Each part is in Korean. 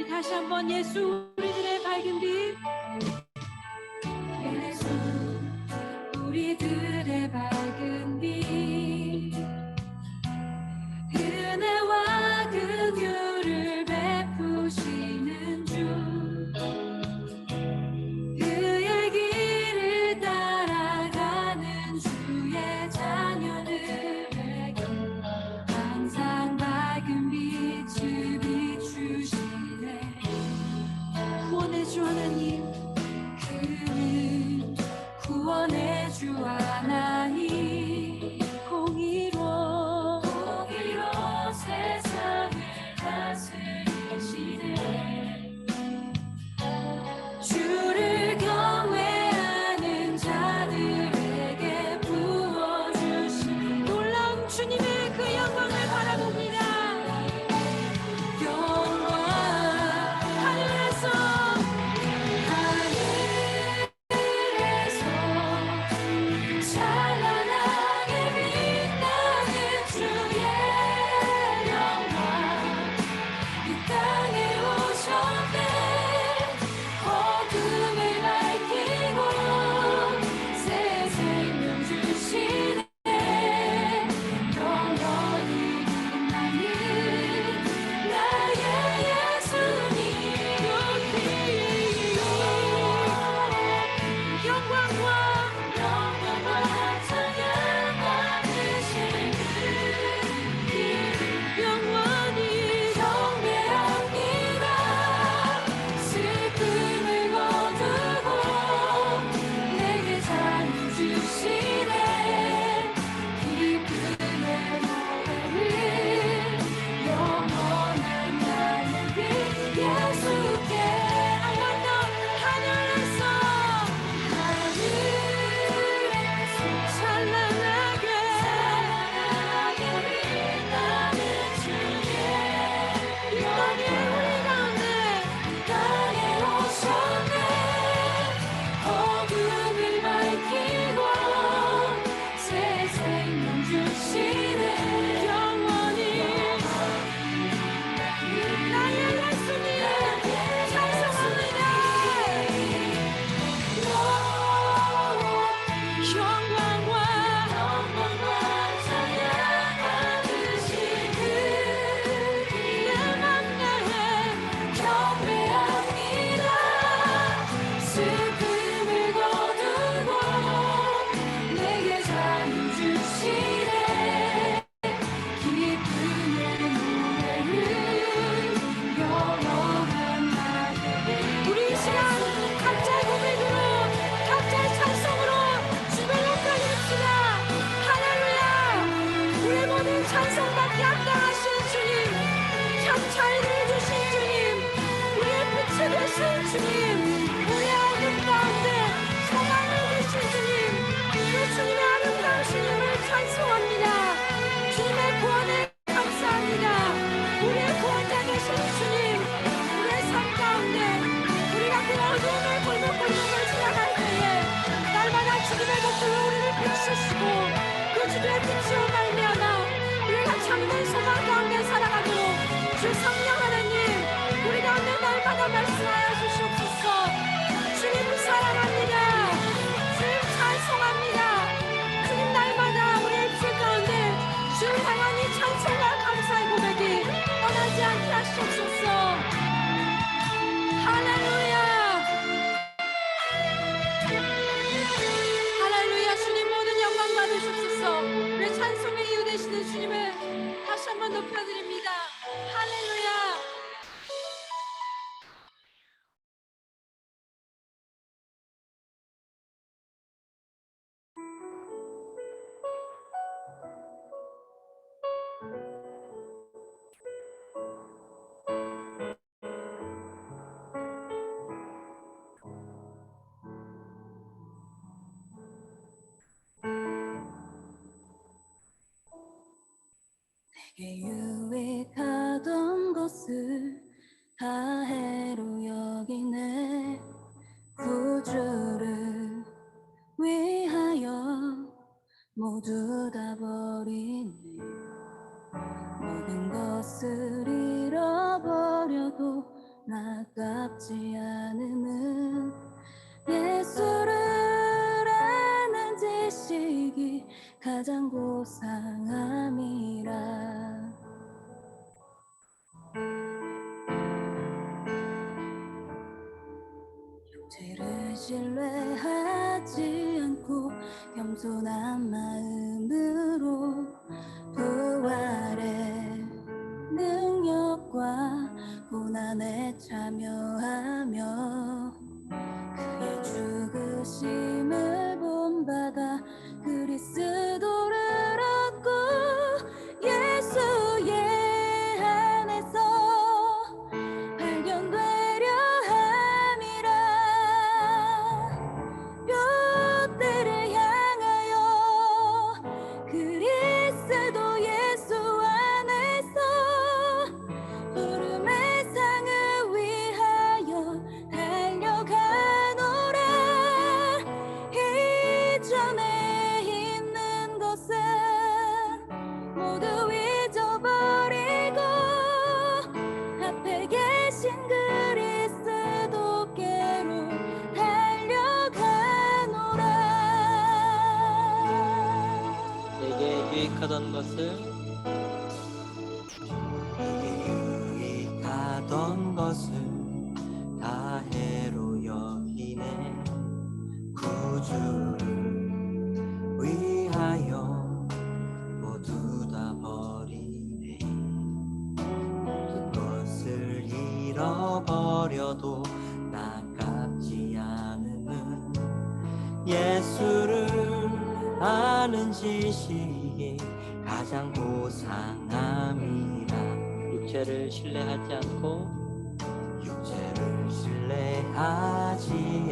다시 한번 예수 우리들의 밝은 빛, 예수 우리들의 밝은 빛, 은혜와 긍휼을 베푸시는 주, 그의 길을 따라가는 주의 자녀들에게 항상 밝은 빛을 비추시네. 구원의 주 하나님, 그는 구원의 주 하나님, 공의로 세상을 다스리시네. 주를 경외하는 자들에게 부어주신 놀라운 주님의 그 영광을 바라봅니다. 찬송받기 합당하신 주님, 참 자유를 주신 주님, 우리의 빛이 되신 주님, 우리의 어둠 가운데 소망을 주신 주님, 그 주님의 아름다우신 이름을 찬송합니다. 주님의 구원에 감사합니다. 우리의 구원자 되신 주님, 우리의 삶 가운데 우리가 그 어두움의 골목골목을 지나갈 때에 날마다 주님의 빛으로 우리를 비추시고 그 주님의 빛으로 말미암아 우리가 참된 소망 가운데 살아가도록 주 성령 하나님 우리 가운데 날마다 말씀하여 주시옵소서. 주님 사랑합니다. 주님 찬송합니다. 주님 날마다 우리의 주 가운데 주를 향한 이 찬송과 감사의 고백이 떠나지 않게 하시옵소서. 할렐루야. 할렐루야. 주님 모든 영광 받으시옵소서. 우리 찬송의 이유 되시는 주님을 다시 한번 높여드립니다. 할렐루야. 유익하던 것을 다 해로 여기네. 구주를 위하여 모두 다 버리네. 모든 것을 잃어버려도 아깝지 않음은 예수를 아는 지식이 가장 고상함이라. 죄를 신뢰하지 않고 겸손한 마음으로 부활의 능력과 고난에 참여하며 그의 죽으심을 본받아 그리스도를 얻고 예수의 안에서 발견되려 함이라. 뼈대를 향하여 그리스도 예수 안에서 부름의 상을 위하여 달려가노라. 이전에 있는 것은 모두 잊어버리고 앞에 계신 그리스도께로 달려가노라. 내게 유익하던 것을 다 해로 여기네. 구주를 위하여 모두 다 버리네. 모든 것을 잃어버려도 아깝지 않음은 예수를 아는 지식이 가장 고상함이라. 육체를 신뢰하지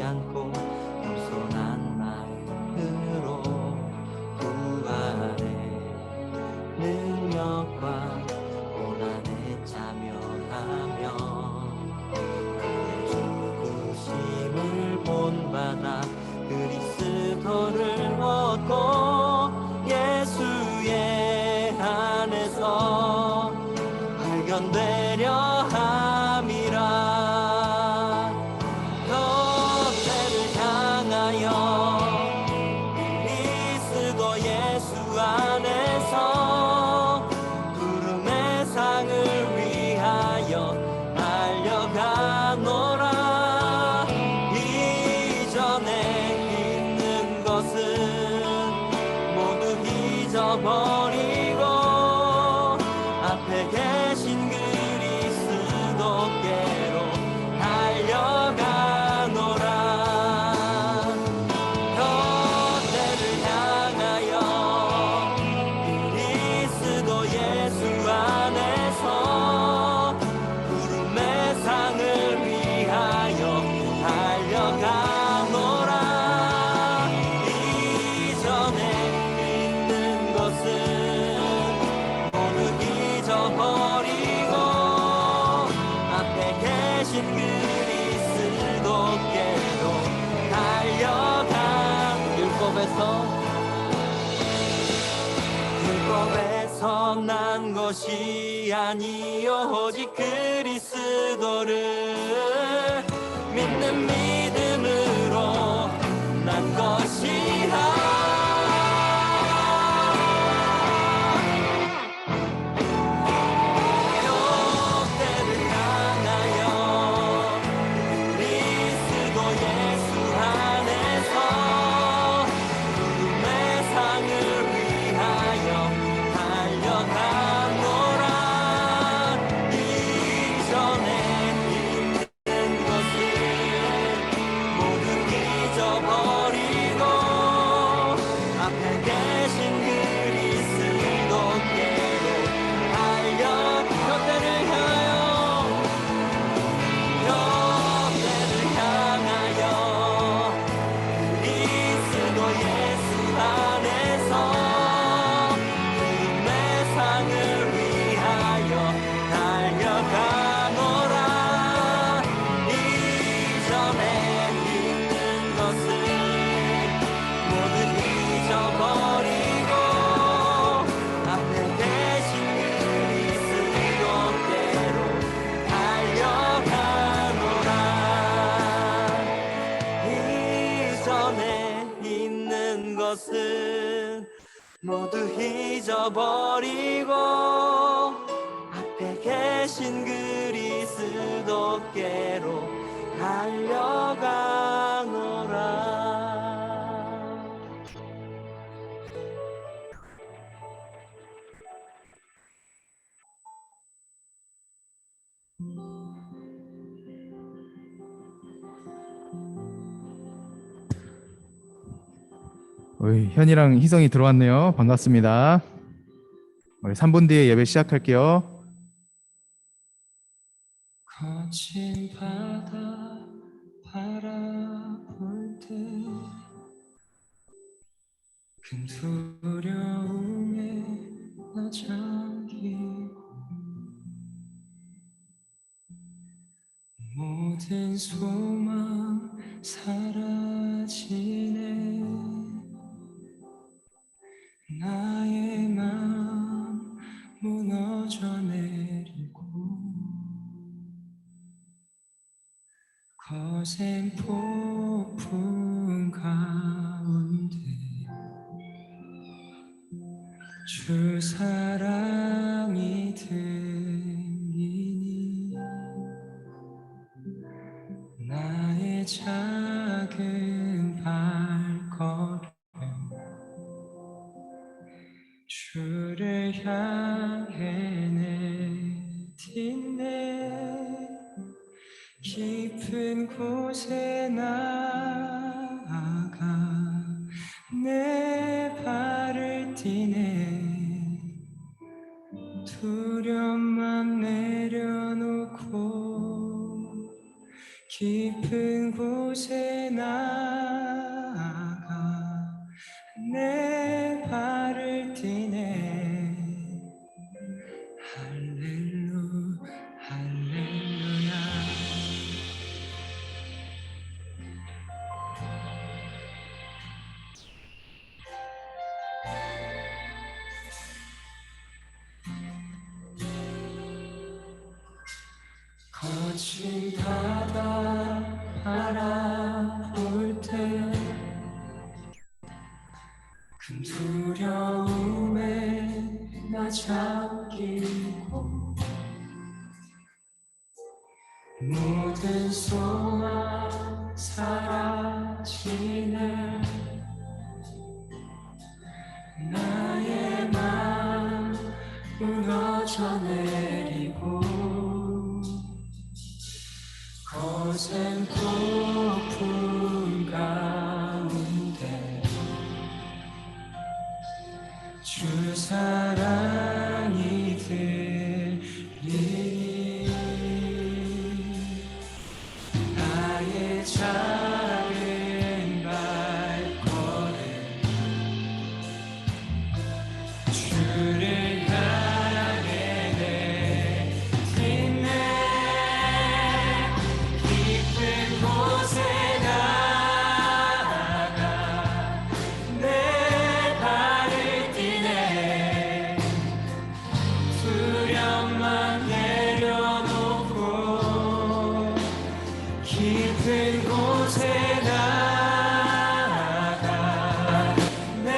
않고 겸손한 마음으로 부활의 능력과 고난에 참여하며 그의 죽으심을 본받아 그리스도를 얻고 예수의 안에서 발견되려 함이라. 뼈대를 향하여 그리스도 예수 안에서 부름의 상을 위하여 달려가노라. 이전에 있는 것은 모두 잊어버리고 앞에 계신 그리스도께로 달려가노라. 뼈대를 향하여 그리스도 예수 안에서 부름의 상을 위하여 달려가노라. 이전에 있는 것은 모두 잊어버리고 앞에 계신 그리스도께로 달려가. 율법에서 난 것이 아니요 오직 그리스도를 믿는 믿음으로 난 것이라. 잊어버리고 잊어버리고 앞에 계신 그리스도께로 달려가노라. 우리 현이랑 희성이 들어왔네요. 반갑습니다. 우리 3분 뒤에 예배 시작할게요. 거친 바다 바라볼 때 큰 두려움에 나 잠기고 모든 소망 사라지네. 나의 마음 무너져 내리고 거센 폭풍 가운데 주 사랑이 들리니 나의 작은 발걸음 주를 향해 내딛네. 깊은 곳에 나아가 내 발을 띠네. 두려움만 내려놓고 깊은 곳에 나아가 내 발을 띠네. 할렐루야. 거친 바다 바라볼 때 큰 두려움에 나 잠기고 모든 소망 사라지네. 나의 맘 무너져 내리고 거센 폭풍 가운데 주 사랑이 들리니 나의 작은 발걸음 주를 향해 내딛네. 깊은 곳에 나아가 내 발을 띠네. 두려움만 내려놓고 깊은 곳에 나아가 내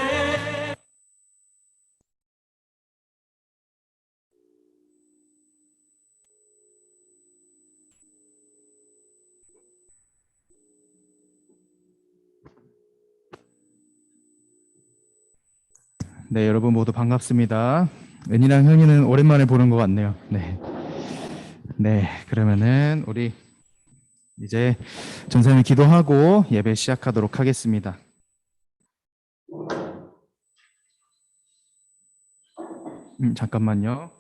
네, 여러분 모두 반갑습니다. 은이랑 현이는 오랜만에 보는 것 같네요. 네. 네, 그러면은 우리 이제 전사님 기도하고 예배 시작하도록 하겠습니다. 잠깐만요.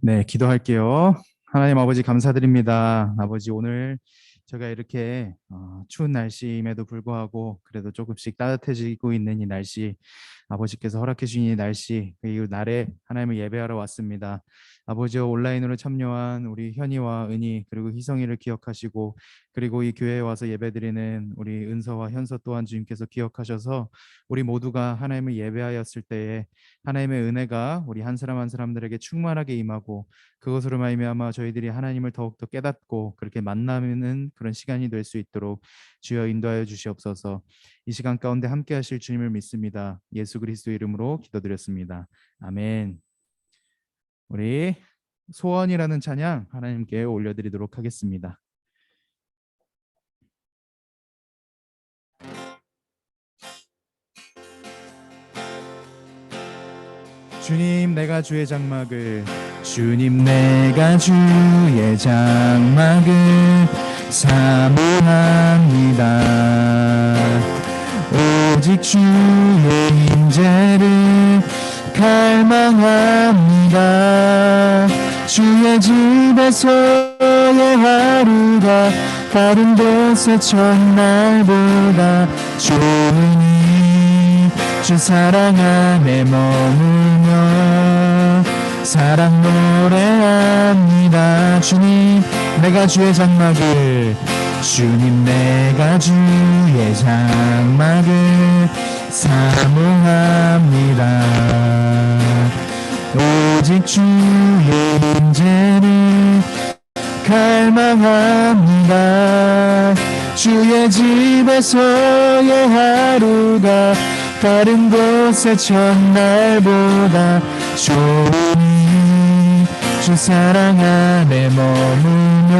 네, 기도할게요. 하나님 아버지 감사드립니다. 아버지 오늘 제가 이렇게 추운 날씨임에도 불구하고 그래도 조금씩 따뜻해지고 있는 이 날씨, 아버지께서 허락해 주신 이 날씨, 이 날에 하나님을 예배하러 왔습니다. 아버지와 온라인으로 참여한 우리 현이와 은희 그리고 희성이를 기억하시고, 그리고 이 교회에 와서 예배드리는 우리 은서와 현서 또한 주님께서 기억하셔서 우리 모두가 하나님을 예배하였을 때에 하나님의 은혜가 우리 한 사람 한 사람들에게 충만하게 임하고, 그것으로 말미암아 저희들이 하나님을 더욱더 깨닫고 그렇게 만나는 그런 시간이 될 수 있도록 주여 인도하여 주시옵소서. 이 시간 가운데 함께 하실 주님을 믿습니다. 예수 그리스도 이름으로 기도드렸습니다. 아멘. 우리 소원이라는 찬양 하나님께 올려드리도록 하겠습니다. 주님 내가 주의 장막을, 주님 내가 주의 장막을 사모합니다. 오직 주의 임재를 갈망합니다. 주의 집에서의 하루가 다른 곳의 첫날보다 좋으니 주 사랑 안에 머물며 사랑 노래합니다. 주님 내가 주의 장막을, 주님 내가 주의 장막을 사모합니다. 오직 주의 임재를 갈망합니다. 주의 집에서의 하루가 다른 곳의 첫날보다 좋으니 주 사랑 안에 머물며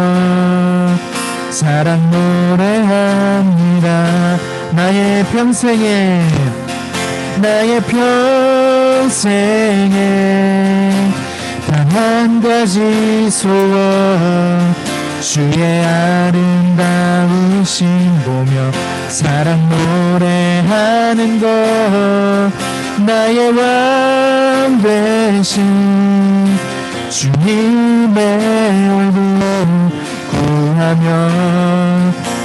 사랑 노래합니다. 나의 평생에 단 한 가지 소원, 주의 아름다우신 보며 사랑 노래하는 것, 나의 왕 되신 주님의 얼굴 구하며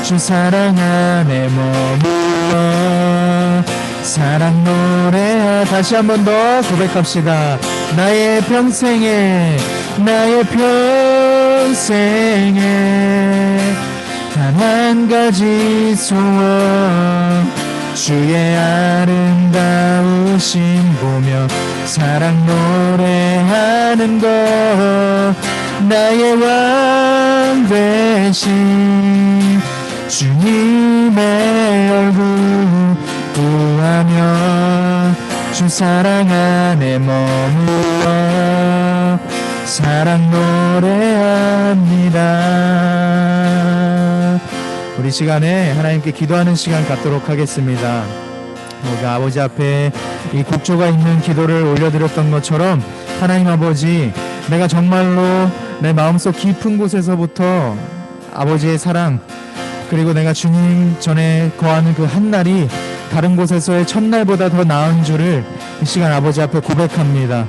주 사랑 안에 머물러 사랑 노래. 다시 한 번 더 고백합시다. 나의 평생에 단 한 가지 소원, 주의 아름다우심 보며 사랑 노래하는 것, 나의 왕 되신 주님의 얼굴 구하며 주 사랑 안에 머물러 사랑 노래합니다. 우리 시간에 하나님께 기도하는 시간 갖도록 하겠습니다. 우리가 아버지 앞에 이 국조가 있는 기도를 올려드렸던 것처럼, 하나님 아버지, 내가 정말로 내 마음속 깊은 곳에서부터 아버지의 사랑, 그리고 내가 주님 전에 거하는 그 한날이 다른 곳에서의 첫날보다 더 나은 줄을 이 시간 아버지 앞에 고백합니다.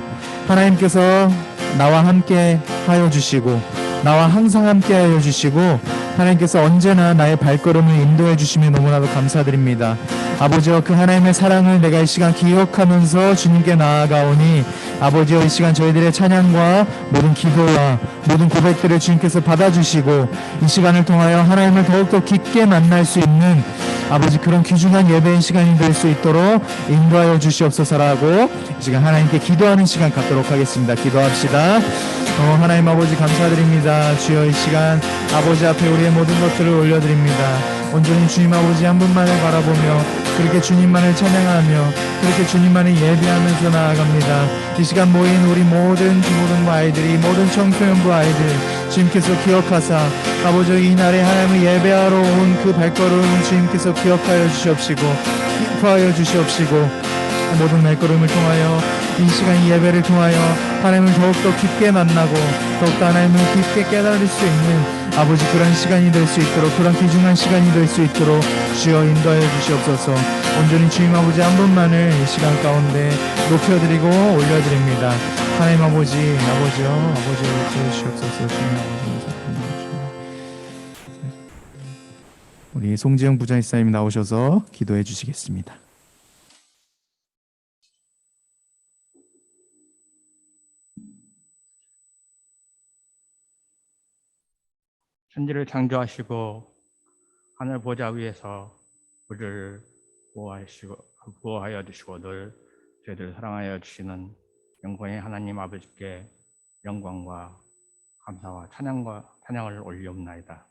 하나님께서 나와 함께 하여 주시고, 나와 항상 함께 하여 주시고, 하나님께서 언제나 나의 발걸음을 인도해 주시며 너무나도 감사드립니다. 아버지와 그 하나님의 사랑을 내가 이 시간 기억하면서 주님께 나아가오니, 아버지여, 이 시간 저희들의 찬양과 모든 기도와 모든 고백들을 주님께서 받아주시고, 이 시간을 통하여 하나님을 더욱더 깊게 만날 수 있는 아버지 그런 귀중한 예배의 시간이 될 수 있도록 인도하여 주시옵소서라고 이 시간 하나님께 기도하는 시간 갖도록 하겠습니다. 기도합시다. 하나님 아버지 감사드립니다. 주여, 이 시간 아버지 앞에 우리의 모든 것들을 올려드립니다. 온전히 주님 아버지 한 분만을 바라보며 그렇게 주님만을 찬양하며 그렇게 주님만을 예배하면서 나아갑니다. 이 시간 모인 우리 모든 부모님과 아이들이, 모든 청소년부 아이들 주님께서 기억하사 아버지 이 날에 하나님을 예배하러 온 그 발걸음 주님께서 기억하여 주시옵시고 기뻐하여 주시옵시고, 모든 발걸음을 통하여 이 시간 예배를 통하여 하나님을 더욱더 깊게 만나고 더욱더 하나님을 깊게 깨달을 수 있는 아버지 그런 시간이 될 수 있도록, 그런 귀중한 시간이 될 수 있도록 주여 인도하여 주시옵소서. 온전히 주님 아버지 한 분만을 이 시간 가운데 높여드리고 올려드립니다. 하나님 아버지요, 아버지 주시옵소서. 주님 아버지 우리 송지영 부장이사님 나오셔서 기도해 주시겠습니다. 천지를 창조하시고 하늘 보좌 위에서 우리를 보호하여 주시고 늘 저희들 사랑하여 주시는 영광의 하나님 아버지께 영광과 감사와 찬양을 올리옵나이다.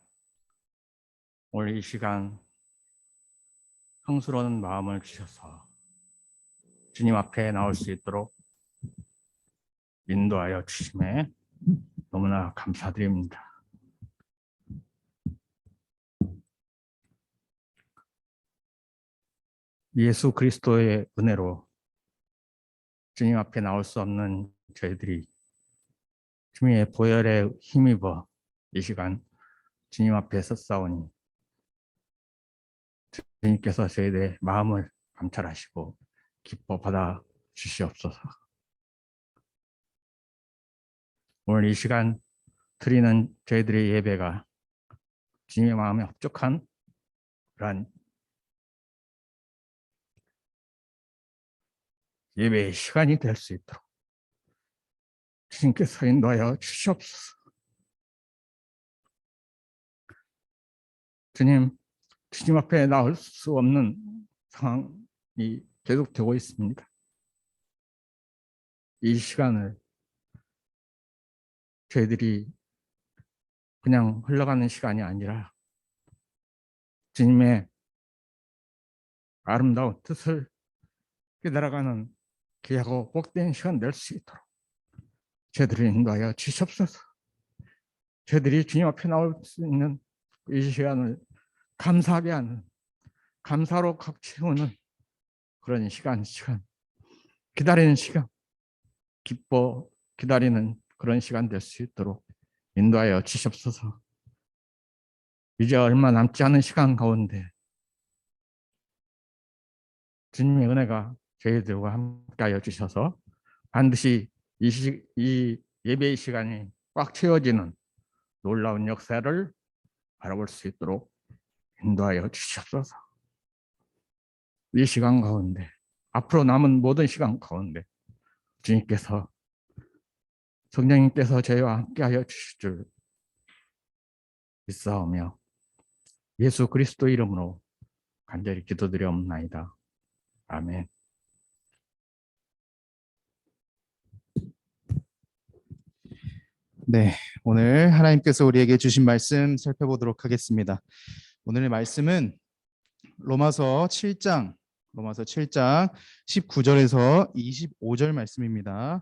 오늘 이 시간 성스러운 마음을 주셔서 주님 앞에 나올 수 있도록 인도하여 주심에 너무나 감사드립니다. 예수 그리스도의 은혜로 주님 앞에 나올 수 없는 저희들이 주님의 보혈에 힘입어 이 시간 주님 앞에 섰사오니 주님께서 저희들의 마음을 감찰하시고 기뻐 받아 주시옵소서. 오늘 이 시간 드리는 저희들의 예배가 주님의 마음에 합족한 그러한 예배의 시간이 될 수 있도록 주님께서 인도하여 주시옵소서. 주님 앞에 나올 수 없는 상황이 계속되고 있습니다. 이 시간을 저희들이 그냥 흘러가는 시간이 아니라 주님의 아름다운 뜻을 깨달아가는 귀하고 복된 시간 될 수 있도록 저희들을 인도하여 주시옵소서. 저희들이 주님 앞에 나올 수 있는 이 시간을 감사하게 하는, 감사로 각 채우는 그런 시간 기다리는 시간, 기뻐 기다리는 그런 시간 될 수 있도록 인도하여 주시옵소서. 이제 얼마 남지 않은 시간 가운데 주님의 은혜가 저희들과 함께하여 주셔서 반드시 이 예배의 시간이 꽉 채워지는 놀라운 역사를 바라볼 수 있도록 인도하여 주시옵소서. 이 시간 가운데, 앞으로 남은 모든 시간 가운데 주님께서, 성령님께서 저희와 함께하여 주실 줄 믿사오며 예수 그리스도 이름으로 간절히 기도드리옵나이다. 아멘. 네, 오늘 하나님께서 우리에게 주신 말씀 살펴보도록 하겠습니다. 오늘의 말씀은 로마서 7장 19절에서 25절 말씀입니다.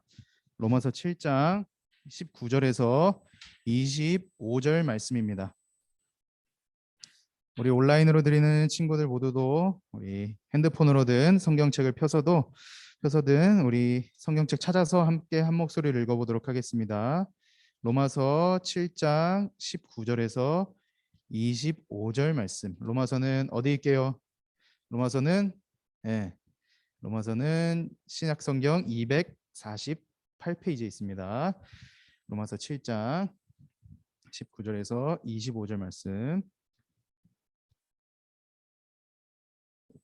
로마서 7장 19절에서 25절 말씀입니다. 우리 온라인으로 드리는 친구들 모두도 우리 핸드폰으로든 성경책을 펴서든 우리 성경책 찾아서 함께 한 목소리를 읽어보도록 하겠습니다. 로마서 7장 19절에서 25절 말씀. 로마서는 어디 있게요? 로마서는 신약성경 248페이지에 있습니다. 로마서 7장 19절에서 25절 말씀.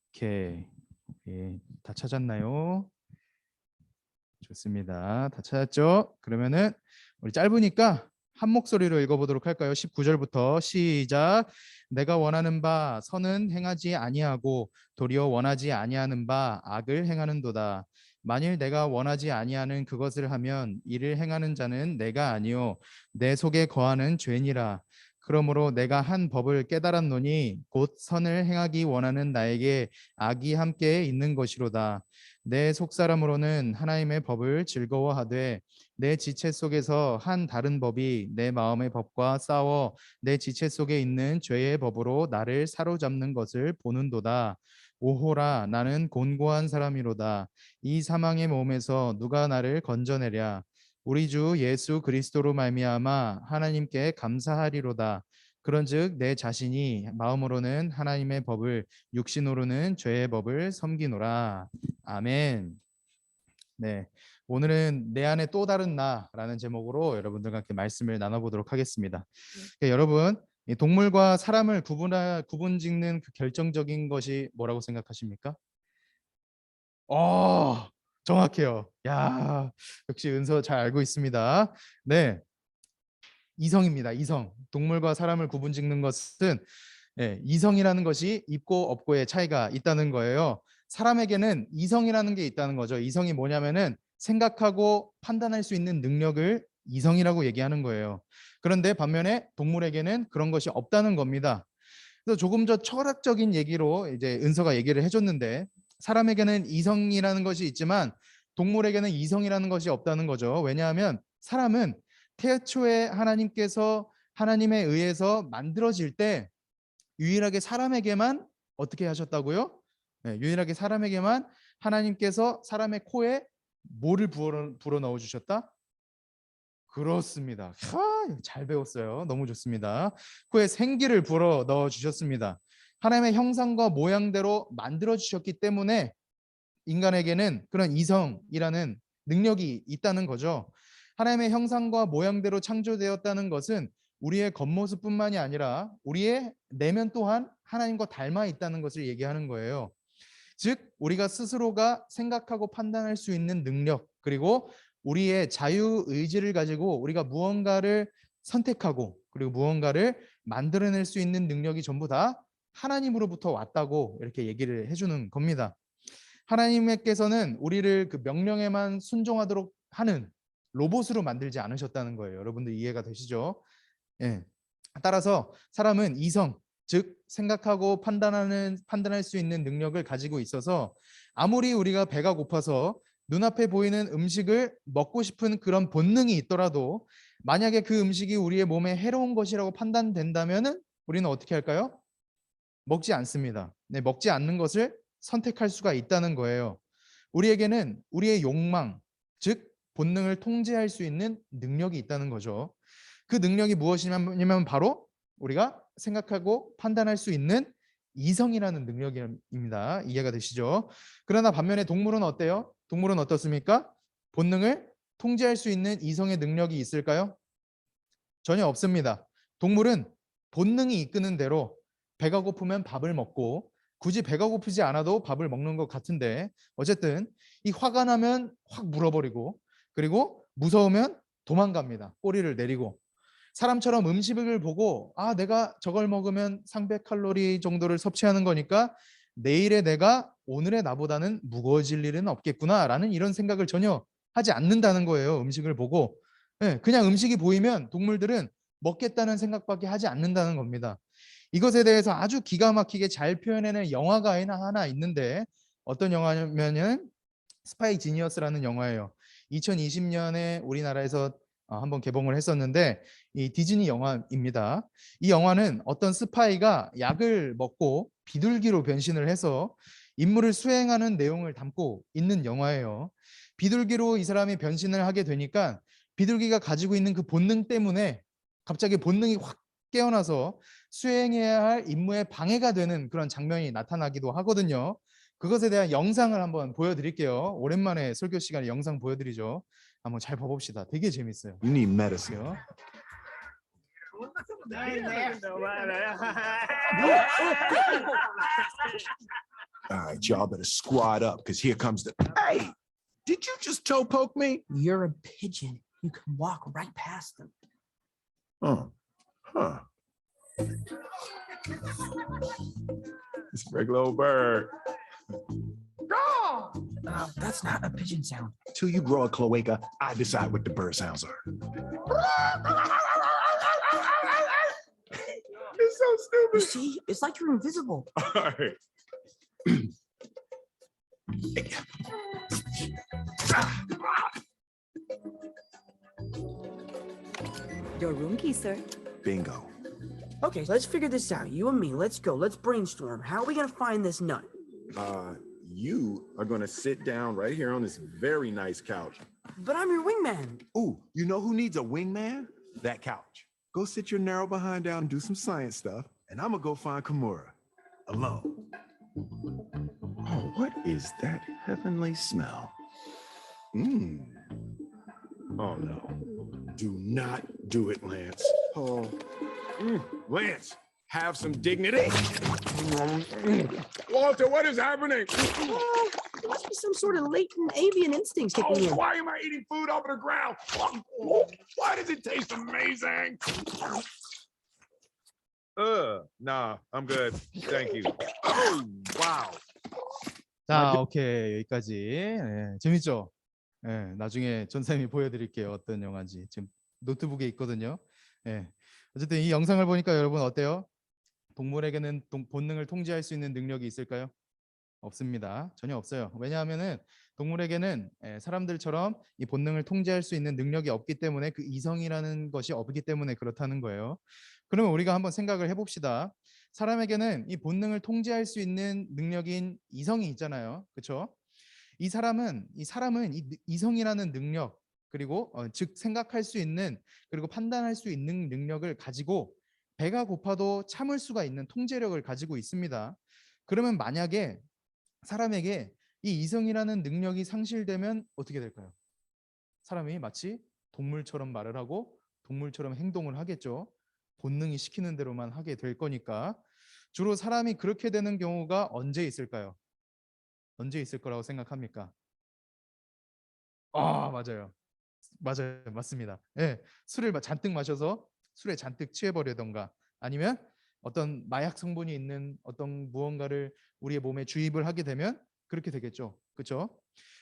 오케이. 다 찾았나요? 좋습니다. 다 찾았죠? 그러면은 우리 짧으니까 한 목소리로 읽어보도록 할까요? 19절부터 시작. 내가 원하는 바 선은 행하지 아니하고 도리어 원하지 아니하는 바 악을 행하는도다. 만일 내가 원하지 아니하는 그것을 하면 이를 행하는 자는 내가 아니요 내 속에 거하는 죄니라. 그러므로 내가 한 법을 깨달았노니 곧 선을 행하기 원하는 나에게 악이 함께 있는 것이로다. 내 속사람으로는 하나님의 법을 즐거워하되 내 지체 속에서 한 다른 법이 내 마음의 법과 싸워 내 지체 속에 있는 죄의 법으로 나를 사로잡는 것을 보는도다. 오호라, 나는 곤고한 사람이로다. 이 사망의 몸에서 누가 나를 건져내랴. 우리 주 예수 그리스도로 말미암아 하나님께 감사하리로다. 그런즉 내 자신이 마음으로는 하나님의 법을, 육신으로는 죄의 법을 섬기노라. 아멘. 네, 오늘은 내 안에 또 다른 나라는 제목으로 여러분들과 함께 말씀을 나눠보도록 하겠습니다. 여러분, 이 동물과 사람을 구분짓는 그 결정적인 것이 뭐라고 생각하십니까? 정확해요. 야, 역시 은서 잘 알고 있습니다. 네, 이성입니다. 이성. 동물과 사람을 구분짓는 것은 이성이라는 것이 있고 없고의 차이가 있다는 거예요. 사람에게는 이성이라는 게 있다는 거죠. 이성이 뭐냐면은 생각하고 판단할 수 있는 능력을 이성이라고 얘기하는 거예요. 그런데 반면에 동물에게는 그런 것이 없다는 겁니다. 그래서 조금 더 철학적인 얘기로 이제 은서가 얘기를 해줬는데 사람에게는 이성이라는 것이 있지만 동물에게는 이성이라는 것이 없다는 거죠. 왜냐하면 사람은 태초에 하나님께서 하나님에 의해서 만들어질 때 유일하게 사람에게만 어떻게 하셨다고요? 네, 유일하게 사람에게만 하나님께서 사람의 코에 뭐를 불어 넣어 주셨다? 그렇습니다. 잘 배웠어요. 너무 좋습니다. 코에 생기를 불어 넣어 주셨습니다. 하나님의 형상과 모양대로 만들어 주셨기 때문에 인간에게는 그런 이성이라는 능력이 있다는 거죠. 하나님의 형상과 모양대로 창조되었다는 것은 우리의 겉모습뿐만이 아니라 우리의 내면 또한 하나님과 닮아 있다는 것을 얘기하는 거예요. 즉 우리가 스스로가 생각하고 판단할 수 있는 능력, 그리고 우리의 자유 의지를 가지고 우리가 무언가를 선택하고 그리고 무언가를 만들어낼 수 있는 능력이 전부 다 하나님으로부터 왔다고 이렇게 얘기를 해주는 겁니다. 하나님께서는 우리를 그 명령에만 순종하도록 하는 로봇으로 만들지 않으셨다는 거예요. 여러분들 이해가 되시죠? 예. 따라서 사람은 이성, 즉 생각하고 판단할 수 있는 능력을 가지고 있어서 아무리 우리가 배가 고파서 눈앞에 보이는 음식을 먹고 싶은 그런 본능이 있더라도 만약에 그 음식이 우리의 몸에 해로운 것이라고 판단된다면은 우리는 어떻게 할까요? 먹지 않습니다. 네, 먹지 않는 것을 선택할 수가 있다는 거예요. 우리에게는 우리의 욕망, 즉 본능을 통제할 수 있는 능력이 있다는 거죠. 그 능력이 무엇이냐면 바로 우리가 생각하고 판단할 수 있는 이성이라는 능력입니다. 이해가 되시죠? 그러나 반면에 동물은 어때요? 동물은 어떻습니까? 본능을 통제할 수 있는 이성의 능력이 있을까요? 전혀 없습니다. 동물은 본능이 이끄는 대로 배가 고프면 밥을 먹고 굳이 배가 고프지 않아도 밥을 먹는 것 같은데 어쨌든 이 화가 나면 확 물어버리고 그리고 무서우면 도망갑니다. 꼬리를 내리고 사람처럼 음식을 보고 내가 저걸 먹으면 300칼로리 정도를 섭취하는 거니까 내일의 내가 오늘의 나보다는 무거워질 일은 없겠구나라는 이런 생각을 전혀 하지 않는다는 거예요. 음식을 보고 그냥 음식이 보이면 동물들은 먹겠다는 생각밖에 하지 않는다는 겁니다. 이것에 대해서 아주 기가 막히게 잘 표현해낸 영화가 하나 있는데 어떤 영화냐면은 스파이 지니어스라는 영화예요. 2020년에 우리나라에서 한번 개봉을 했었는데 이 디즈니 영화입니다. 이 영화는 어떤 스파이가 약을 먹고 비둘기로 변신을 해서 임무를 수행하는 내용을 담고 있는 영화예요. 비둘기로 이 사람이 변신을 하게 되니까 비둘기가 가지고 있는 그 본능 때문에 갑자기 본능이 확 깨어나서 수행해야 할 임무에 방해가 되는 그런 장면이 나타나기도 하거든요. 그것에 대한 영상을 한번 보여드릴게요. 오랜만에 설교 시간에 영상 보여드리죠. 한번 잘 봐봅시다. 되게 재밌어요. You need medicine. All right, y'all better squat up because here comes the. Hey, did you just toe poke me? You're a pigeon. You can walk right past them. Oh, huh. It's a regular old bird. That's not a pigeon sound. Till you grow a cloaca, I decide what the bird sounds are. It's so You stupid. see, it's like you're invisible. All right. Your room key, sir. Bingo. Okay, let's figure this out. You and me, let's go. Let's brainstorm. How are we gonna find this nut? You are going to sit down right here on this very nice couch. But I'm your wingman. Ooh, you know who needs a wingman? That couch. Go sit your narrow behind down and do some science stuff, and I'm gonna go find Kimura. Alone. Oh, what is that heavenly smell? Mmm. Oh, no. Do not do it, Lance. Oh, Lance, have some dignity. Walter, what is happening? Oh, there must be some sort of latent avian instincts kicking in. Why am I eating food off the ground? Why does it taste amazing? Nah, I'm good. Thank you. Oh, wow. 자, 오케이. 여기까지. 예, 재밌죠? 예, 나중에 전쌤이 보여드릴게요. 어떤 영화인지. 지금 노트북에 있거든요. 예. 어쨌든 이 영상을 보니까 여러분 어때요? 동물에게는 본능을 통제할 수 있는 능력이 있을까요? 없습니다. 전혀 없어요. 왜냐하면은 동물에게는 사람들처럼 이 본능을 통제할 수 있는 능력이 없기 때문에, 그 이성이라는 것이 없기 때문에 그렇다는 거예요. 그러면 우리가 한번 생각을 해봅시다. 사람에게는 이 본능을 통제할 수 있는 능력인 이성이 있잖아요. 그렇죠? 이 사람은 이 이성이라는 능력, 그리고 즉 생각할 수 있는, 그리고 판단할 수 있는 능력을 가지고 배가 고파도 참을 수가 있는 통제력을 가지고 있습니다. 그러면 만약에 사람에게 이 이성이라는 능력이 상실되면 어떻게 될까요? 사람이 마치 동물처럼 말을 하고 동물처럼 행동을 하겠죠. 본능이 시키는 대로만 하게 될 거니까. 주로 사람이 그렇게 되는 경우가 언제 있을까요? 언제 있을 거라고 생각합니까? 맞아요. 맞아요. 맞습니다. 예, 술을 잔뜩 마셔서 술에 잔뜩 취해버리던가, 아니면 어떤 마약 성분이 있는 어떤 무언가를 우리의 몸에 주입을 하게 되면 그렇게 되겠죠. 그렇죠?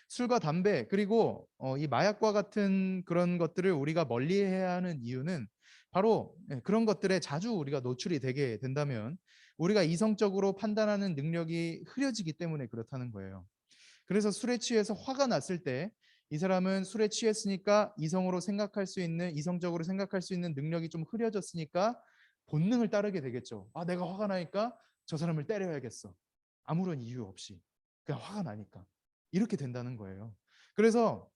술과 담배, 그리고 이 마약과 같은 그런 것들을 우리가 멀리해야 하는 이유는 바로 그런 것들에 자주 우리가 노출이 되게 된다면 우리가 이성적으로 판단하는 능력이 흐려지기 때문에 그렇다는 거예요. 그래서 술에 취해서 화가 났을 때 이 사람은 술에 취했으니까 이성적으로 생각할 수 있는 능력이 좀 흐려졌으니까 본능을 따르게 되겠죠. 내가 화가 나니까 저 사람을 때려야겠어. 아무런 이유 없이. 그냥 화가 나니까. 이렇게 된다는 거예요. 그래서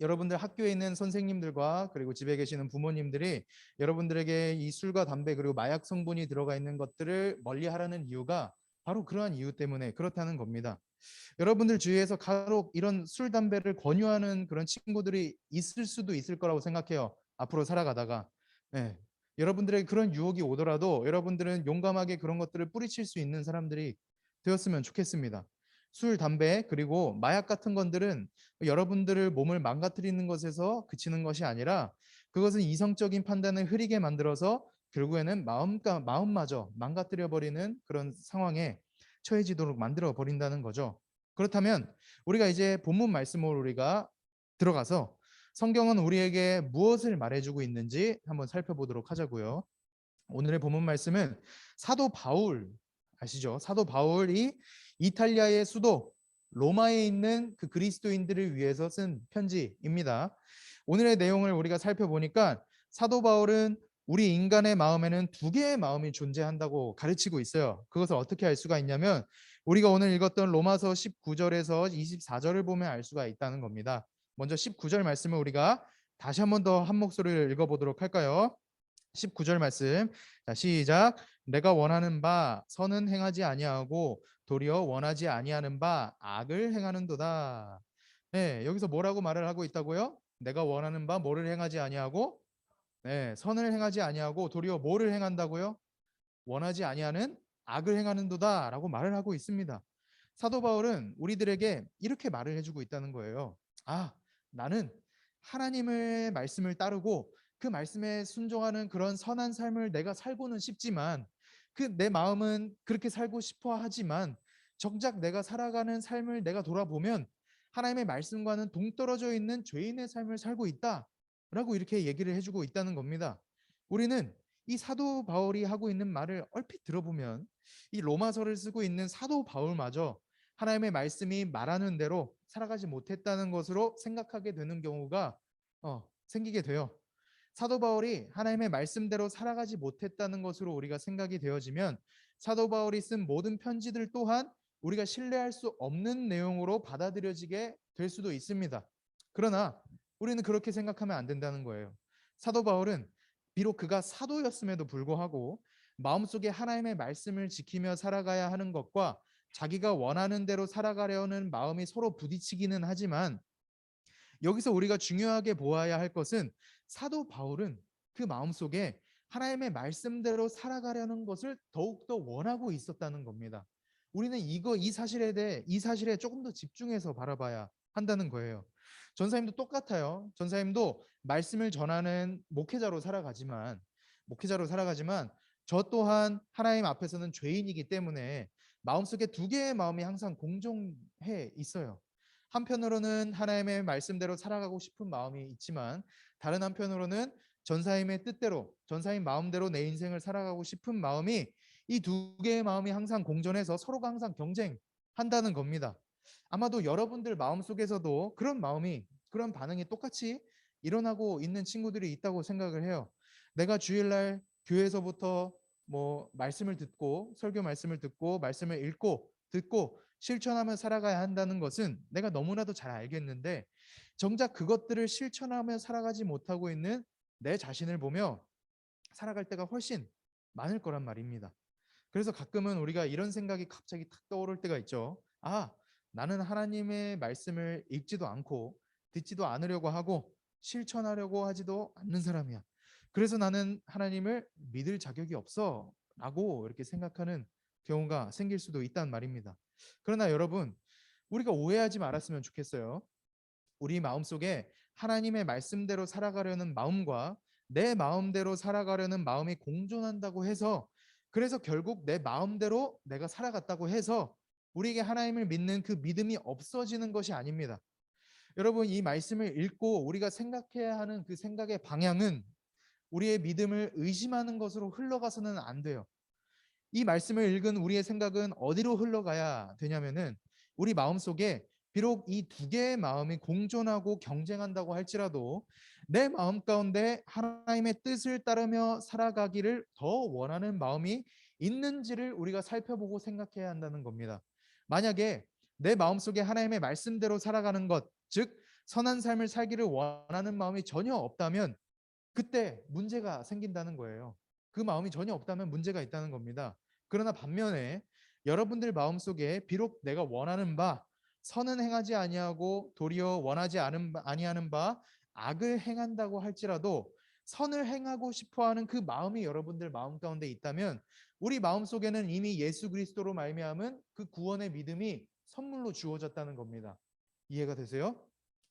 여러분들 학교에 있는 선생님들과 그리고 집에 계시는 부모님들이 여러분들에게 이 술과 담배 그리고 마약 성분이 들어가 있는 것들을 멀리하라는 이유가 바로 그러한 이유 때문에 그렇다는 겁니다. 여러분들 주위에서 간혹 이런 술, 담배를 권유하는 그런 친구들이 있을 수도 있을 거라고 생각해요. 앞으로 살아가다가. 네. 여러분들에게 그런 유혹이 오더라도 여러분들은 용감하게 그런 것들을 뿌리칠 수 있는 사람들이 되었으면 좋겠습니다. 술, 담배 그리고 마약 같은 것들은 여러분들을 몸을 망가뜨리는 것에서 그치는 것이 아니라 그것은 이성적인 판단을 흐리게 만들어서 결국에는 마음마저 망가뜨려 버리는 그런 상황에 처해지도록 만들어 버린다는 거죠. 그렇다면 우리가 이제 본문 말씀으로 우리가 들어가서 성경은 우리에게 무엇을 말해주고 있는지 한번 살펴보도록 하자고요. 오늘의 본문 말씀은 사도 바울 아시죠? 사도 바울이 이탈리아의 수도 로마에 있는 그 그리스도인들을 위해서 쓴 편지입니다. 오늘의 내용을 우리가 살펴보니까 사도 바울은 우리 인간의 마음에는 두 개의 마음이 존재한다고 가르치고 있어요. 그것을 어떻게 알 수가 있냐면 우리가 오늘 읽었던 로마서 19절에서 24절을 보면 알 수가 있다는 겁니다. 먼저 19절 말씀을 우리가 다시 한 번 더 한 목소리를 읽어보도록 할까요? 19절 말씀. 자, 시작. 내가 원하는 바 선은 행하지 아니하고 도리어 원하지 아니하는 바 악을 행하는도다. 네, 여기서 뭐라고 말을 하고 있다고요? 내가 원하는 바 뭐를 행하지 아니하고 선을 행하지 아니하고 도리어 뭐를 행한다고요? 원하지 아니하는 악을 행하는도다라고 말을 하고 있습니다. 사도 바울은 우리들에게 이렇게 말을 해주고 있다는 거예요. 나는 하나님의 말씀을 따르고 그 말씀에 순종하는 그런 선한 삶을 내가 살고는 싶지만 그 내 마음은 그렇게 살고 싶어 하지만 정작 내가 살아가는 삶을 내가 돌아보면 하나님의 말씀과는 동떨어져 있는 죄인의 삶을 살고 있다라고 이렇게 얘기를 해주고 있다는 겁니다. 우리는 이 사도 바울이 하고 있는 말을 얼핏 들어보면 이 로마서를 쓰고 있는 사도 바울마저 하나님의 말씀이 말하는 대로 살아가지 못했다는 것으로 생각하게 되는 경우가 생기게 돼요. 사도 바울이 하나님의 말씀대로 살아가지 못했다는 것으로 우리가 생각이 되어지면 사도 바울이 쓴 모든 편지들 또한 우리가 신뢰할 수 없는 내용으로 받아들여지게 될 수도 있습니다. 그러나 우리는 그렇게 생각하면 안 된다는 거예요. 사도 바울은 비록 그가 사도였음에도 불구하고 마음속에 하나님의 말씀을 지키며 살아가야 하는 것과 자기가 원하는 대로 살아가려는 마음이 서로 부딪히기는 하지만 여기서 우리가 중요하게 보아야 할 것은 사도 바울은 그 마음속에 하나님의 말씀대로 살아가려는 것을 더욱더 원하고 있었다는 겁니다. 우리는 이 사실에 조금 더 집중해서 바라봐야 한다는 거예요. 전사님도 똑같아요. 전사님도 말씀을 전하는 목회자로 살아가지만 저 또한 하나님 앞에서는 죄인이기 때문에 마음속에 두 개의 마음이 항상 공존해 있어요. 한편으로는 하나님의 말씀대로 살아가고 싶은 마음이 있지만 다른 한편으로는 전사님의 뜻대로, 전사님 마음대로 내 인생을 살아가고 싶은 마음이, 이 두 개의 마음이 항상 공존해서 서로가 항상 경쟁한다는 겁니다. 아마도 여러분들 마음속에서도 그런 반응이 똑같이 일어나고 있는 친구들이 있다고 생각을 해요. 내가 주일날 교회에서부터 말씀을 듣고, 설교 말씀을 듣고, 말씀을 읽고 듣고 실천하며 살아가야 한다는 것은 내가 너무나도 잘 알겠는데, 정작 그것들을 실천하며 살아가지 못하고 있는 내 자신을 보며 살아갈 때가 훨씬 많을 거란 말입니다. 그래서 가끔은 우리가 이런 생각이 갑자기 탁 떠오를 때가 있죠. 나는 하나님의 말씀을 읽지도 않고 듣지도 않으려고 하고 실천하려고 하지도 않는 사람이야. 그래서 나는 하나님을 믿을 자격이 없어 라고 이렇게 생각하는 경우가 생길 수도 있단 말입니다. 그러나 여러분, 우리가 오해하지 말았으면 좋겠어요. 우리 마음속에 하나님의 말씀대로 살아가려는 마음과 내 마음대로 살아가려는 마음이 공존한다고 해서, 그래서 결국 내 마음대로 내가 살아갔다고 해서 우리에게 하나님을 믿는 그 믿음이 없어지는 것이 아닙니다. 여러분, 이 말씀을 읽고 우리가 생각해야 하는 그 생각의 방향은 우리의 믿음을 의심하는 것으로 흘러가서는 안 돼요. 이 말씀을 읽은 우리의 생각은 어디로 흘러가야 되냐면은, 우리 마음속에 비록 이 두 개의 마음이 공존하고 경쟁한다고 할지라도 내 마음 가운데 하나님의 뜻을 따르며 살아가기를 더 원하는 마음이 있는지를 우리가 살펴보고 생각해야 한다는 겁니다. 만약에 내 마음속에 하나님의 말씀대로 살아가는 것, 즉 선한 삶을 살기를 원하는 마음이 전혀 없다면 그때 문제가 생긴다는 거예요. 그 마음이 전혀 없다면 문제가 있다는 겁니다. 그러나 반면에 여러분들 마음속에 비록 내가 원하는 바 선은 행하지 아니하고 도리어 원하지 아니하는 바 악을 행한다고 할지라도 선을 행하고 싶어하는 그 마음이 여러분들 마음 가운데 있다면 우리 마음속에는 이미 예수 그리스도로 말미암은 그 구원의 믿음이 선물로 주어졌다는 겁니다. 이해가 되세요?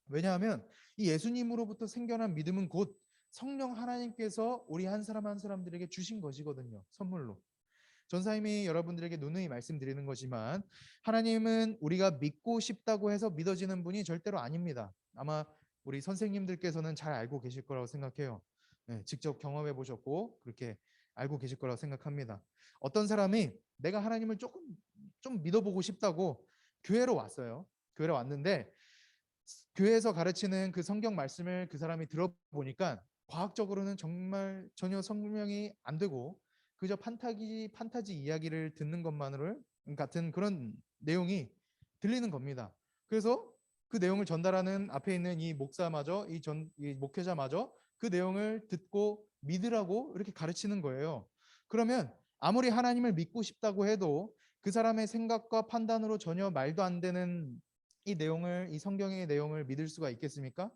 왜냐하면 이 예수님으로부터 생겨난 믿음은 곧 성령 하나님께서 우리 한 사람 한 사람들에게 주신 것이거든요. 선물로. 전사님이 여러분들에게 누누이 말씀드리는 거지만 하나님은 우리가 믿고 싶다고 해서 믿어지는 분이 절대로 아닙니다. 아마 우리 선생님들께서는 잘 알고 계실 거라고 생각해요. 직접 경험해 보셨고 그렇게 알고 계실 거라고 생각합니다. 어떤 사람이 내가 하나님을 좀 믿어보고 싶다고 교회로 왔어요. 교회로 왔는데 교회에서 가르치는 그 성경 말씀을 그 사람이 들어보니까 과학적으로는 정말 전혀 설명이 안 되고 그저 판타지 이야기를 듣는 것만으로 같은 그런 내용이 들리는 겁니다. 그래서 그 내용을 전달하는 앞에 있는 이 목사마저 이 목회자마저 그 내용을 듣고 믿으라고 이렇게 가르치는 거예요. 그러면 아무리 하나님을 믿고 싶다고 해도 그 사람의 생각과 판단으로 전혀 말도 안 되는 이 성경의 내용을 믿을 수가 있겠습니까?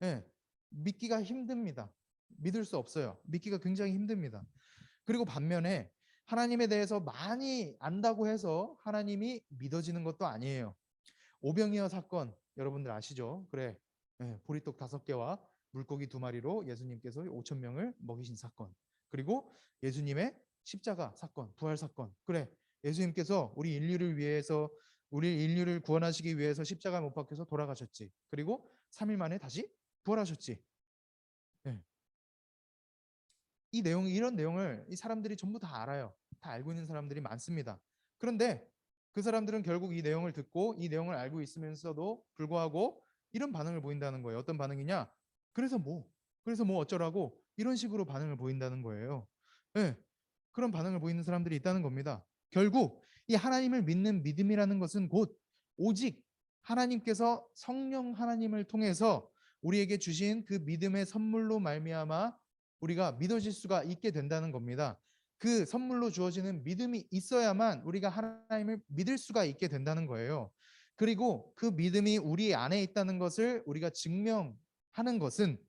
네, 믿기가 힘듭니다. 믿을 수 없어요. 믿기가 굉장히 힘듭니다. 그리고 반면에 하나님에 대해서 많이 안다고 해서 하나님이 믿어지는 것도 아니에요. 오병이어 사건 여러분들 아시죠? 그래, 보리떡 5개와 물고기 2마리로 예수님께서 5,000명을 먹이신 사건. 그리고 예수님의 십자가 사건, 부활 사건. 그래, 예수님께서 우리 인류를 구원하시기 위해서 십자가 못 박혀서 돌아가셨지. 그리고 3일 만에 다시 부활하셨지. 이런 내용을 이 사람들이 전부 다 알아요. 다 알고 있는 사람들이 많습니다. 그런데 그 사람들은 결국 이 내용을 듣고 이 내용을 알고 있으면서도 불구하고 이런 반응을 보인다는 거예요. 어떤 반응이냐? 그래서 뭐 어쩌라고 이런 식으로 반응을 보인다는 거예요. 그런 반응을 보이는 사람들이 있다는 겁니다. 결국 이 하나님을 믿는 믿음이라는 것은 곧 오직 하나님께서 성령 하나님을 통해서 우리에게 주신 그 믿음의 선물로 말미암아 우리가 믿어질 수가 있게 된다는 겁니다. 그 선물로 주어지는 믿음이 있어야만 우리가 하나님을 믿을 수가 있게 된다는 거예요. 그리고 그 믿음이 우리 안에 있다는 것을 우리가 증명하는 것은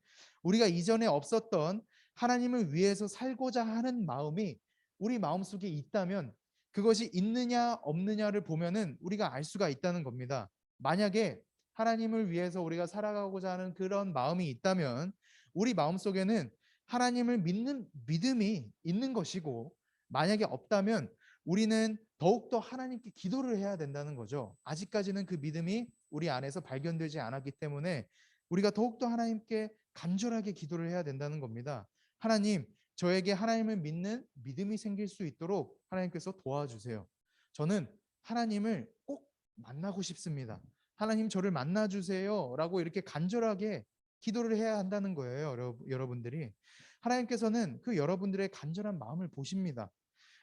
우리가 이전에 없었던 하나님을 위해서 살고자 하는 마음이 우리 마음속에 있다면 그것이 있느냐 없느냐를 보면은 우리가 알 수가 있다는 겁니다. 만약에 하나님을 위해서 우리가 살아가고자 하는 그런 마음이 있다면 우리 마음속에는 하나님을 믿는 믿음이 있는 것이고, 만약에 없다면 우리는 더욱더 하나님께 기도를 해야 된다는 거죠. 아직까지는 그 믿음이 우리 안에서 발견되지 않았기 때문에 우리가 더욱더 하나님께 간절하게 기도를 해야 된다는 겁니다. 하나님, 저에게 하나님을 믿는 믿음이 생길 수 있도록 하나님께서 도와주세요. 저는 하나님을 꼭 만나고 싶습니다. 하나님, 저를 만나주세요 라고 이렇게 간절하게 기도를 해야 한다는 거예요. 여러분들이 하나님께서는 그 여러분들의 간절한 마음을 보십니다.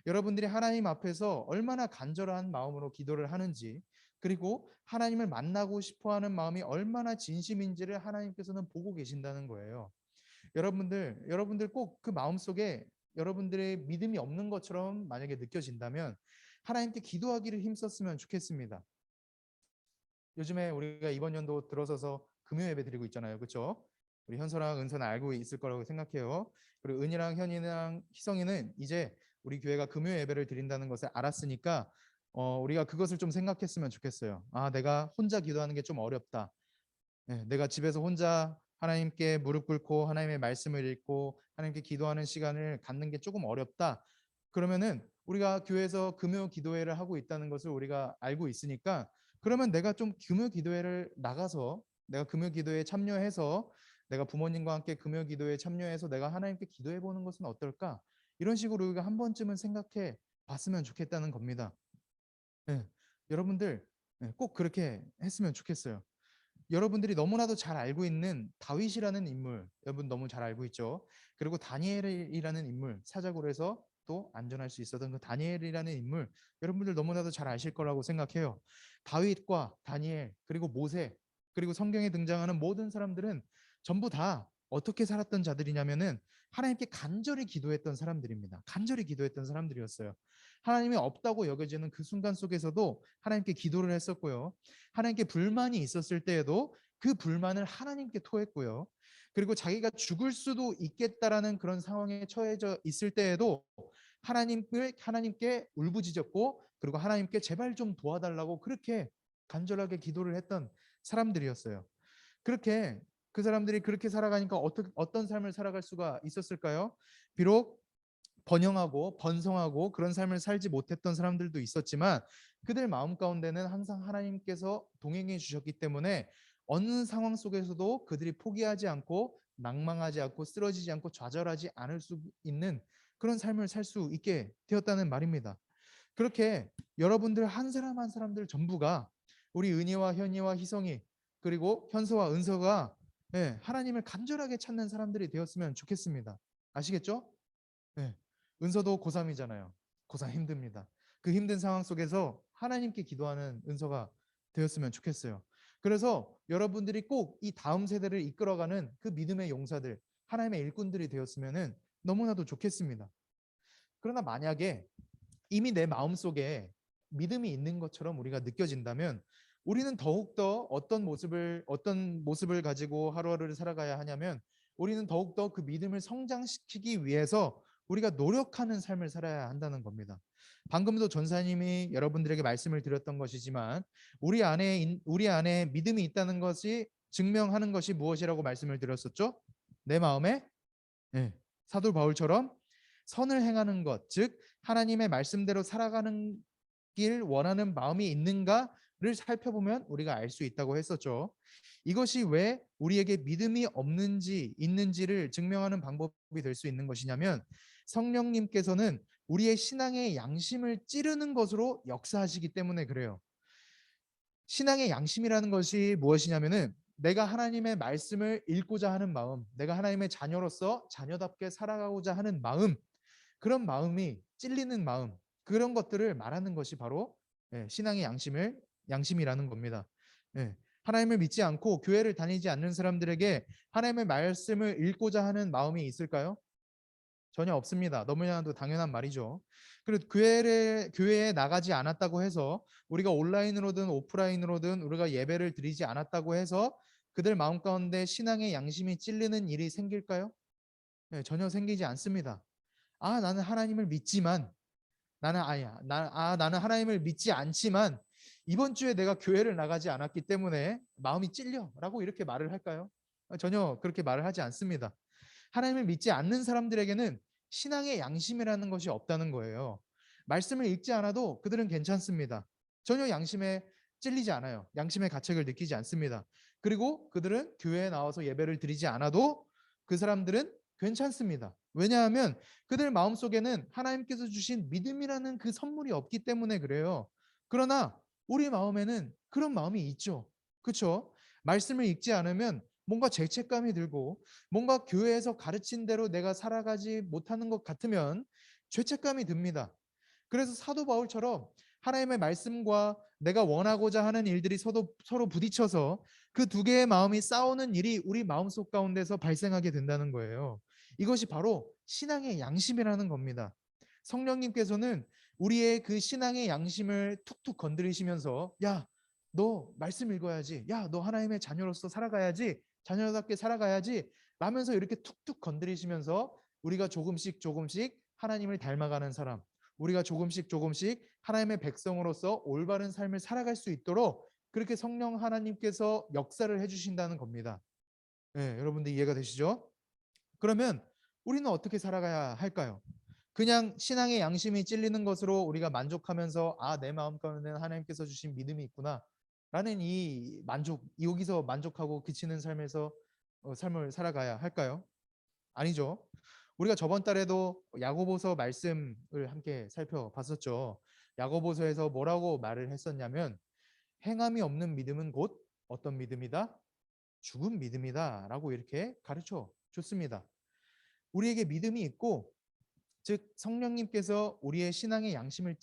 여러분들이 하나님 앞에서 얼마나 간절한 마음으로 기도를 하는지, 그리고 하나님을 만나고 싶어하는 마음이 얼마나 진심인지를 하나님께서는 보고 계신다는 거예요. 여러분들 꼭 그 마음속에 여러분들의 믿음이 없는 것처럼 만약에 느껴진다면 하나님께 기도하기를 힘썼으면 좋겠습니다. 요즘에 우리가 이번 연도 들어서서 금요 예배 드리고 있잖아요. 그렇죠? 우리 현서랑 은서는 알고 있을 거라고 생각해요. 그리고 은이랑 현이랑 희성이는 이제 우리 교회가 금요 예배를 드린다는 것을 알았으니까 우리가 그것을 좀 생각했으면 좋겠어요. 아, 내가 혼자 기도하는 게 좀 어렵다. 네, 내가 집에서 혼자 하나님께 무릎 꿇고 하나님의 말씀을 읽고 하나님께 기도하는 시간을 갖는 게 조금 어렵다. 그러면은 우리가 교회에서 금요 기도회를 하고 있다는 것을 우리가 알고 있으니까, 그러면 내가 좀 금요 기도회를 나가서 내가 금요 기도회에 참여해서 내가 부모님과 함께 금요 기도회에 참여해서 내가 하나님께 기도해 보는 것은 어떨까? 이런 식으로 우리가 한 번쯤은 생각해 봤으면 좋겠다는 겁니다. 네, 여러분들 꼭 그렇게 했으면 좋겠어요. 여러분들이 너무나도 잘 알고 있는 다윗이라는 인물, 여러분 너무 잘 알고 있죠. 그리고 다니엘이라는 인물, 사자굴에서 해서 또 안전할 수 있었던 그 다니엘이라는 인물, 여러분들 너무나도 잘 아실 거라고 생각해요. 다윗과 다니엘, 그리고 모세, 그리고 성경에 등장하는 모든 사람들은 전부 다 어떻게 살았던 자들이냐면은 하나님께 간절히 기도했던 사람들입니다. 간절히 기도했던 사람들이었어요. 하나님이 없다고 여겨지는 그 순간 속에서도 하나님께 기도를 했었고요. 하나님께 불만이 있었을 때에도 그 불만을 하나님께 토했고요. 그리고 자기가 죽을 수도 있겠다라는 그런 상황에 처해져 있을 때에도 하나님께 울부짖었고, 그리고 하나님께 제발 좀 도와달라고 그렇게 간절하게 기도를 했던 사람들이었어요. 그렇게 그 사람들이 그렇게 살아가니까 어떤 삶을 살아갈 수가 있었을까요? 비록 번영하고 번성하고 그런 삶을 살지 못했던 사람들도 있었지만 그들 마음 가운데는 항상 하나님께서 동행해 주셨기 때문에 어느 상황 속에서도 그들이 포기하지 않고 낭망하지 않고 쓰러지지 않고 좌절하지 않을 수 있는 그런 삶을 살 수 있게 되었다는 말입니다. 그렇게 여러분들 한 사람 한 사람들 전부가 우리 은희와 현희와 희성이 그리고 현서와 은서가 하나님을 간절하게 찾는 사람들이 되었으면 좋겠습니다. 아시겠죠? 네. 은서도 고3이잖아요. 고3 힘듭니다. 그 힘든 상황 속에서 하나님께 기도하는 은서가 되었으면 좋겠어요. 그래서 여러분들이 꼭 이 다음 세대를 이끌어가는 그 믿음의 용사들, 하나님의 일꾼들이 되었으면 너무나도 좋겠습니다. 그러나 만약에 이미 내 마음속에 믿음이 있는 것처럼 우리가 느껴진다면 우리는 더욱더 어떤 모습을 가지고 하루하루를 살아가야 하냐면 우리는 더욱더 그 믿음을 성장시키기 위해서 우리가 노력하는 삶을 살아야 한다는 겁니다. 방금도 전사님이 여러분들에게 말씀을 드렸던 것이지만 우리 안에 믿음이 있다는 것이 증명하는 것이 무엇이라고 말씀을 드렸었죠? 내 마음에 사도 바울처럼 선을 행하는 것, 즉 하나님의 말씀대로 살아가는 길 원하는 마음이 있는가를 살펴보면 우리가 알 수 있다고 했었죠. 이것이 왜 우리에게 믿음이 없는지 있는지를 증명하는 방법이 될 수 있는 것이냐면 성령님께서는 우리의 신앙의 양심을 찌르는 것으로 역사하시기 때문에 그래요. 신앙의 양심이라는 것이 무엇이냐면은 내가 하나님의 말씀을 읽고자 하는 마음, 내가 하나님의 자녀로서 자녀답게 살아가고자 하는 마음, 그런 마음이 찔리는 마음, 그런 것들을 말하는 것이 바로 신앙의 양심이라는 겁니다. 하나님을 믿지 않고 교회를 다니지 않는 사람들에게 하나님의 말씀을 읽고자 하는 마음이 있을까요? 전혀 없습니다. 너무나도 당연한 말이죠. 그리고 교회에 나가지 않았다고 해서 우리가 온라인으로든 오프라인으로든 우리가 예배를 드리지 않았다고 해서 그들 마음 가운데 신앙의 양심이 찔리는 일이 생길까요? 전혀 생기지 않습니다. 나는 하나님을 믿지만 나는 하나님을 믿지 않지만 이번 주에 내가 교회를 나가지 않았기 때문에 마음이 찔려라고 이렇게 말을 할까요? 전혀 그렇게 말을 하지 않습니다. 하나님을 믿지 않는 사람들에게는 신앙의 양심이라는 것이 없다는 거예요. 말씀을 읽지 않아도 그들은 괜찮습니다. 전혀 양심에 찔리지 않아요. 양심의 가책을 느끼지 않습니다. 그리고 그들은 교회에 나와서 예배를 드리지 않아도 그 사람들은 괜찮습니다. 왜냐하면 그들 마음속에는 하나님께서 주신 믿음이라는 그 선물이 없기 때문에 그래요. 그러나 우리 마음에는 그런 마음이 있죠. 그렇죠? 말씀을 읽지 않으면 뭔가 죄책감이 들고 뭔가 교회에서 가르친 대로 내가 살아가지 못하는 것 같으면 죄책감이 듭니다. 그래서 사도 바울처럼 하나님의 말씀과 내가 원하고자 하는 일들이 서로 부딪혀서 그 두 개의 마음이 싸우는 일이 우리 마음속 가운데서 발생하게 된다는 거예요. 이것이 바로 신앙의 양심이라는 겁니다. 성령님께서는 우리의 그 신앙의 양심을 툭툭 건드리시면서 야, 너 말씀 읽어야지. 야, 너 하나님의 자녀로서 살아가야지. 자녀답게 살아가야지. 라면서 이렇게 툭툭 건드리시면서 우리가 조금씩 하나님을 닮아가는 사람, 우리가 조금씩 하나님의 백성으로서 올바른 삶을 살아갈 수 있도록 그렇게 성령 하나님께서 역사를 해주신다는 겁니다. 여러분들 이해가 되시죠? 그러면 우리는 어떻게 살아가야 할까요? 그냥 신앙의 양심이 찔리는 것으로 우리가 만족하면서 내 마음 가운데는 하나님께서 주신 믿음이 있구나 라는 여기서 만족하고 그치는 삶을 살아가야 할까요? 아니죠. 우리가 저번 달에도 야고보서 말씀을 함께 살펴봤었죠. 야고보서에서 뭐라고 말을 했었냐면 행함이 없는 믿음은 곧 어떤 믿음이다? 죽은 믿음이다 라고 이렇게 가르쳐 줬습니다. 우리에게 믿음이 있고 즉 성령님께서 우리의 신앙의 양심을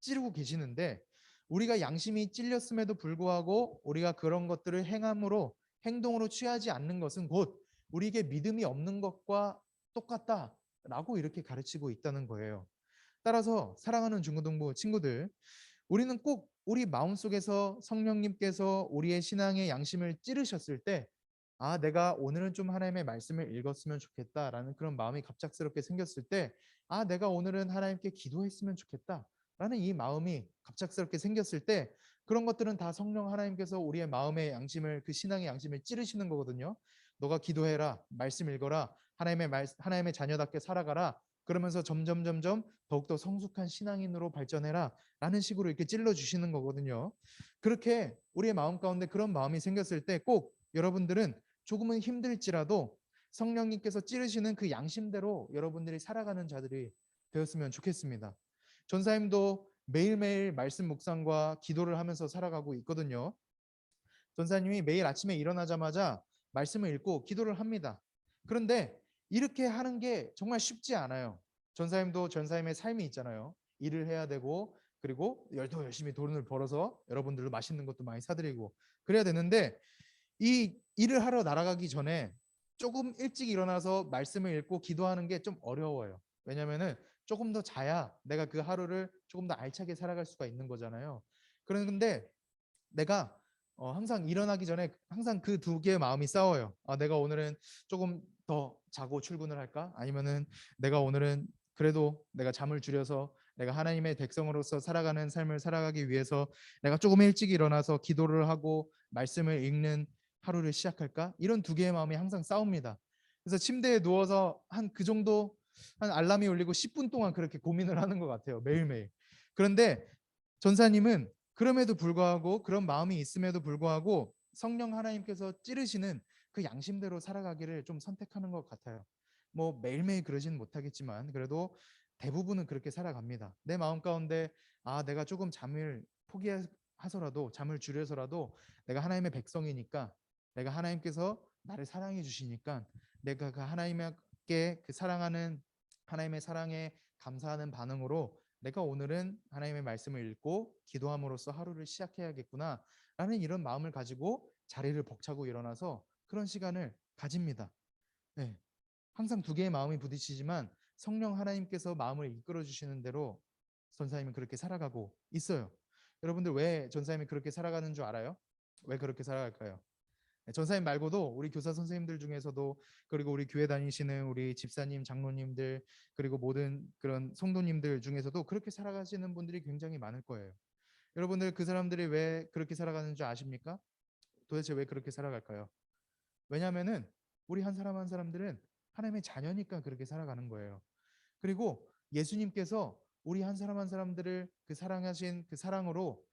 찌르고 계시는데 우리가 양심이 찔렸음에도 불구하고 우리가 그런 것들을 행동으로 취하지 않는 것은 곧 우리에게 믿음이 없는 것과 똑같다라고 이렇게 가르치고 있다는 거예요. 따라서 사랑하는 중고등부 친구들, 우리는 꼭 우리 마음속에서 성령님께서 우리의 신앙의 양심을 찌르셨을 때 내가 오늘은 좀 하나님의 말씀을 읽었으면 좋겠다라는 그런 마음이 갑작스럽게 생겼을 때 내가 오늘은 하나님께 기도했으면 좋겠다라는 이 마음이 갑작스럽게 생겼을 때 그런 것들은 다 성령 하나님께서 우리의 마음의 양심을 그 신앙의 양심을 찌르시는 거거든요. 너가 기도해라, 말씀 읽어라, 하나님의 자녀답게 살아가라. 그러면서 점점 더욱더 성숙한 신앙인으로 발전해라 라는 식으로 이렇게 찔러주시는 거거든요. 그렇게 우리의 마음 가운데 그런 마음이 생겼을 때 꼭 여러분들은 조금은 힘들지라도 성령님께서 찌르시는 그 양심대로 여러분들이 살아가는 자들이 되었으면 좋겠습니다. 전사님도 매일매일 말씀 묵상과 기도를 하면서 살아가고 있거든요. 전사님이 매일 아침에 일어나자마자 말씀을 읽고 기도를 합니다. 그런데 이렇게 하는 게 정말 쉽지 않아요. 전사님도 전사님의 삶이 있잖아요. 일을 해야 되고 그리고 더 열심히 돈을 벌어서 여러분들도 맛있는 것도 많이 사드리고 그래야 되는데 이 일을 하러 날아가기 전에 조금 일찍 일어나서 말씀을 읽고 기도하는 게 좀 어려워요. 왜냐면은 조금 더 자야 내가 그 하루를 조금 더 알차게 살아갈 수가 있는 거잖아요. 그런데 내가 항상 일어나기 전에 항상 그 두 개의 마음이 싸워요. 내가 오늘은 조금 더 자고 출근을 할까? 아니면은 내가 오늘은 그래도 내가 잠을 줄여서 내가 하나님의 백성으로서 살아가는 삶을 살아가기 위해서 내가 조금 일찍 일어나서 기도를 하고 말씀을 읽는 하루를 시작할까? 이런 두 개의 마음이 항상 싸웁니다. 그래서 침대에 누워서 한 그 정도 한 알람이 울리고 10분 동안 그렇게 고민을 하는 것 같아요. 매일매일. 그런데 전사님은 그럼에도 불구하고 그런 마음이 있음에도 불구하고 성령 하나님께서 찌르시는 그 양심대로 살아가기를 좀 선택하는 것 같아요. 뭐 매일매일 그러진 못하겠지만 그래도 대부분은 그렇게 살아갑니다. 내 마음 가운데 내가 조금 잠을 포기하서라도 잠을 줄여서라도 내가 하나님의 백성이니까 내가 하나님께서 나를 사랑해 주시니까 내가 그 하나님께 그 사랑하는 하나님의 사랑에 감사하는 반응으로 내가 오늘은 하나님의 말씀을 읽고 기도함으로써 하루를 시작해야겠구나 라는 이런 마음을 가지고 자리를 벅차고 일어나서 그런 시간을 가집니다. 네. 항상 두 개의 마음이 부딪히지만 성령 하나님께서 마음을 이끌어 주시는 대로 전사님은 그렇게 살아가고 있어요. 여러분들 왜 전사님이 그렇게 살아가는 줄 알아요? 왜 그렇게 살아갈까요? 전사님 말고도 우리 교사 선생님들 중에서도, 그리고 우리 교회 다니시는 우리 집사님, 장로님들, 그리고 모든 그런 성도님들 중에서도 그렇게 살아가시는 분들이 굉장히 많을 거예요. 여러분들 그 사람들이 왜 그렇게 살아가는 줄 아십니까? 도대체 왜 그렇게 살아갈까요? 왜냐하면은 우리 한 사람 한 사람들은 하나님의 자녀니까 그렇게 살아가는 거예요. 그리고 예수님께서 우리 한 사람 한 사람들을 그 사랑하신 그 사랑으로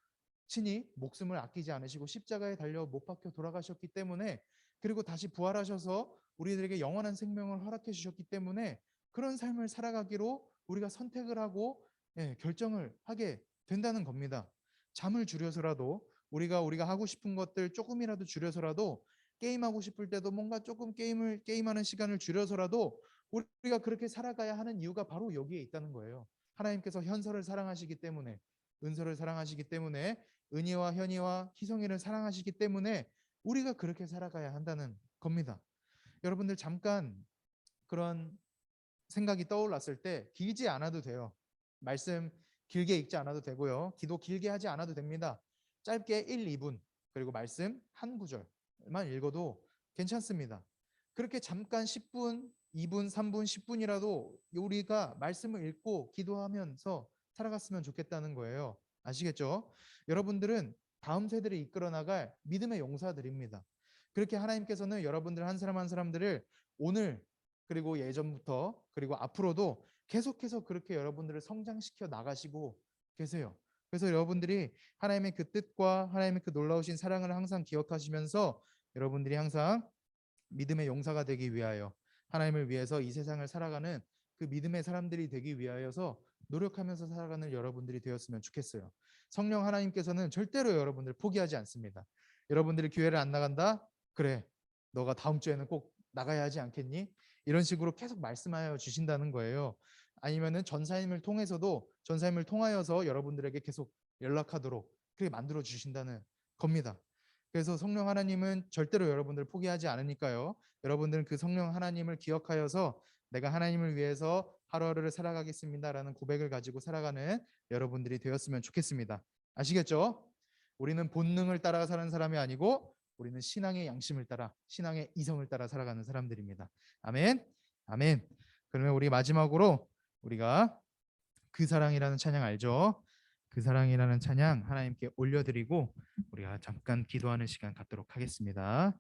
친히 목숨을 아끼지 않으시고 십자가에 달려 못 박혀 돌아가셨기 때문에, 그리고 다시 부활하셔서 우리들에게 영원한 생명을 허락해 주셨기 때문에 그런 삶을 살아가기로 우리가 선택을 하고 결정을 하게 된다는 겁니다. 잠을 줄여서라도 우리가 하고 싶은 것들 조금이라도 줄여서라도, 게임하고 싶을 때도 뭔가 조금 게임하는 시간을 줄여서라도 우리가 그렇게 살아가야 하는 이유가 바로 여기에 있다는 거예요. 하나님께서 현설을 사랑하시기 때문에, 은설을 사랑하시기 때문에, 은희와 현희와 희성이를 사랑하시기 때문에 우리가 그렇게 살아가야 한다는 겁니다. 여러분들 잠깐 그런 생각이 떠올랐을 때 길지 않아도 돼요. 말씀 길게 읽지 않아도 되고요. 기도 길게 하지 않아도 됩니다. 짧게 1, 2분, 그리고 말씀 한 구절만 읽어도 괜찮습니다. 그렇게 잠깐 10분, 2분, 3분, 10분이라도 우리가 말씀을 읽고 기도하면서 살아갔으면 좋겠다는 거예요. 아시겠죠? 여러분들은 다음 세대를 이끌어 나갈 믿음의 용사들입니다. 그렇게 하나님께서는 여러분들 한 사람 한 사람들을 오늘, 그리고 예전부터, 그리고 앞으로도 계속해서 그렇게 여러분들을 성장시켜 나가시고 계세요. 그래서 여러분들이 하나님의 그 뜻과 하나님의 그 놀라우신 사랑을 항상 기억하시면서 여러분들이 항상 믿음의 용사가 되기 위하여, 하나님을 위해서 이 세상을 살아가는 그 믿음의 사람들이 되기 위하여서 노력하면서 살아가는 여러분들이 되었으면 좋겠어요. 성령 하나님께서는 절대로 여러분들 포기하지 않습니다. 여러분들이 교회를 안 나간다? 그래, 너가 다음 주에는 꼭 나가야 하지 않겠니? 이런 식으로 계속 말씀하여 주신다는 거예요. 아니면은 전사님을 통하여서 여러분들에게 계속 연락하도록 그렇게 만들어 주신다는 겁니다. 그래서 성령 하나님은 절대로 여러분들을 포기하지 않으니까요. 여러분들은 그 성령 하나님을 기억하여서 내가 하나님을 위해서 하루하루를 살아가겠습니다라는 고백을 가지고 살아가는 여러분들이 되었으면 좋겠습니다. 아시겠죠? 우리는 본능을 따라 사는 사람이 아니고 우리는 신앙의 양심을 따라, 신앙의 이성을 따라 살아가는 사람들입니다. 아멘. 아멘. 그러면 우리 마지막으로 우리가 그 사랑이라는 찬양 알죠? 그 사랑이라는 찬양 하나님께 올려드리고 우리가 잠깐 기도하는 시간 갖도록 하겠습니다.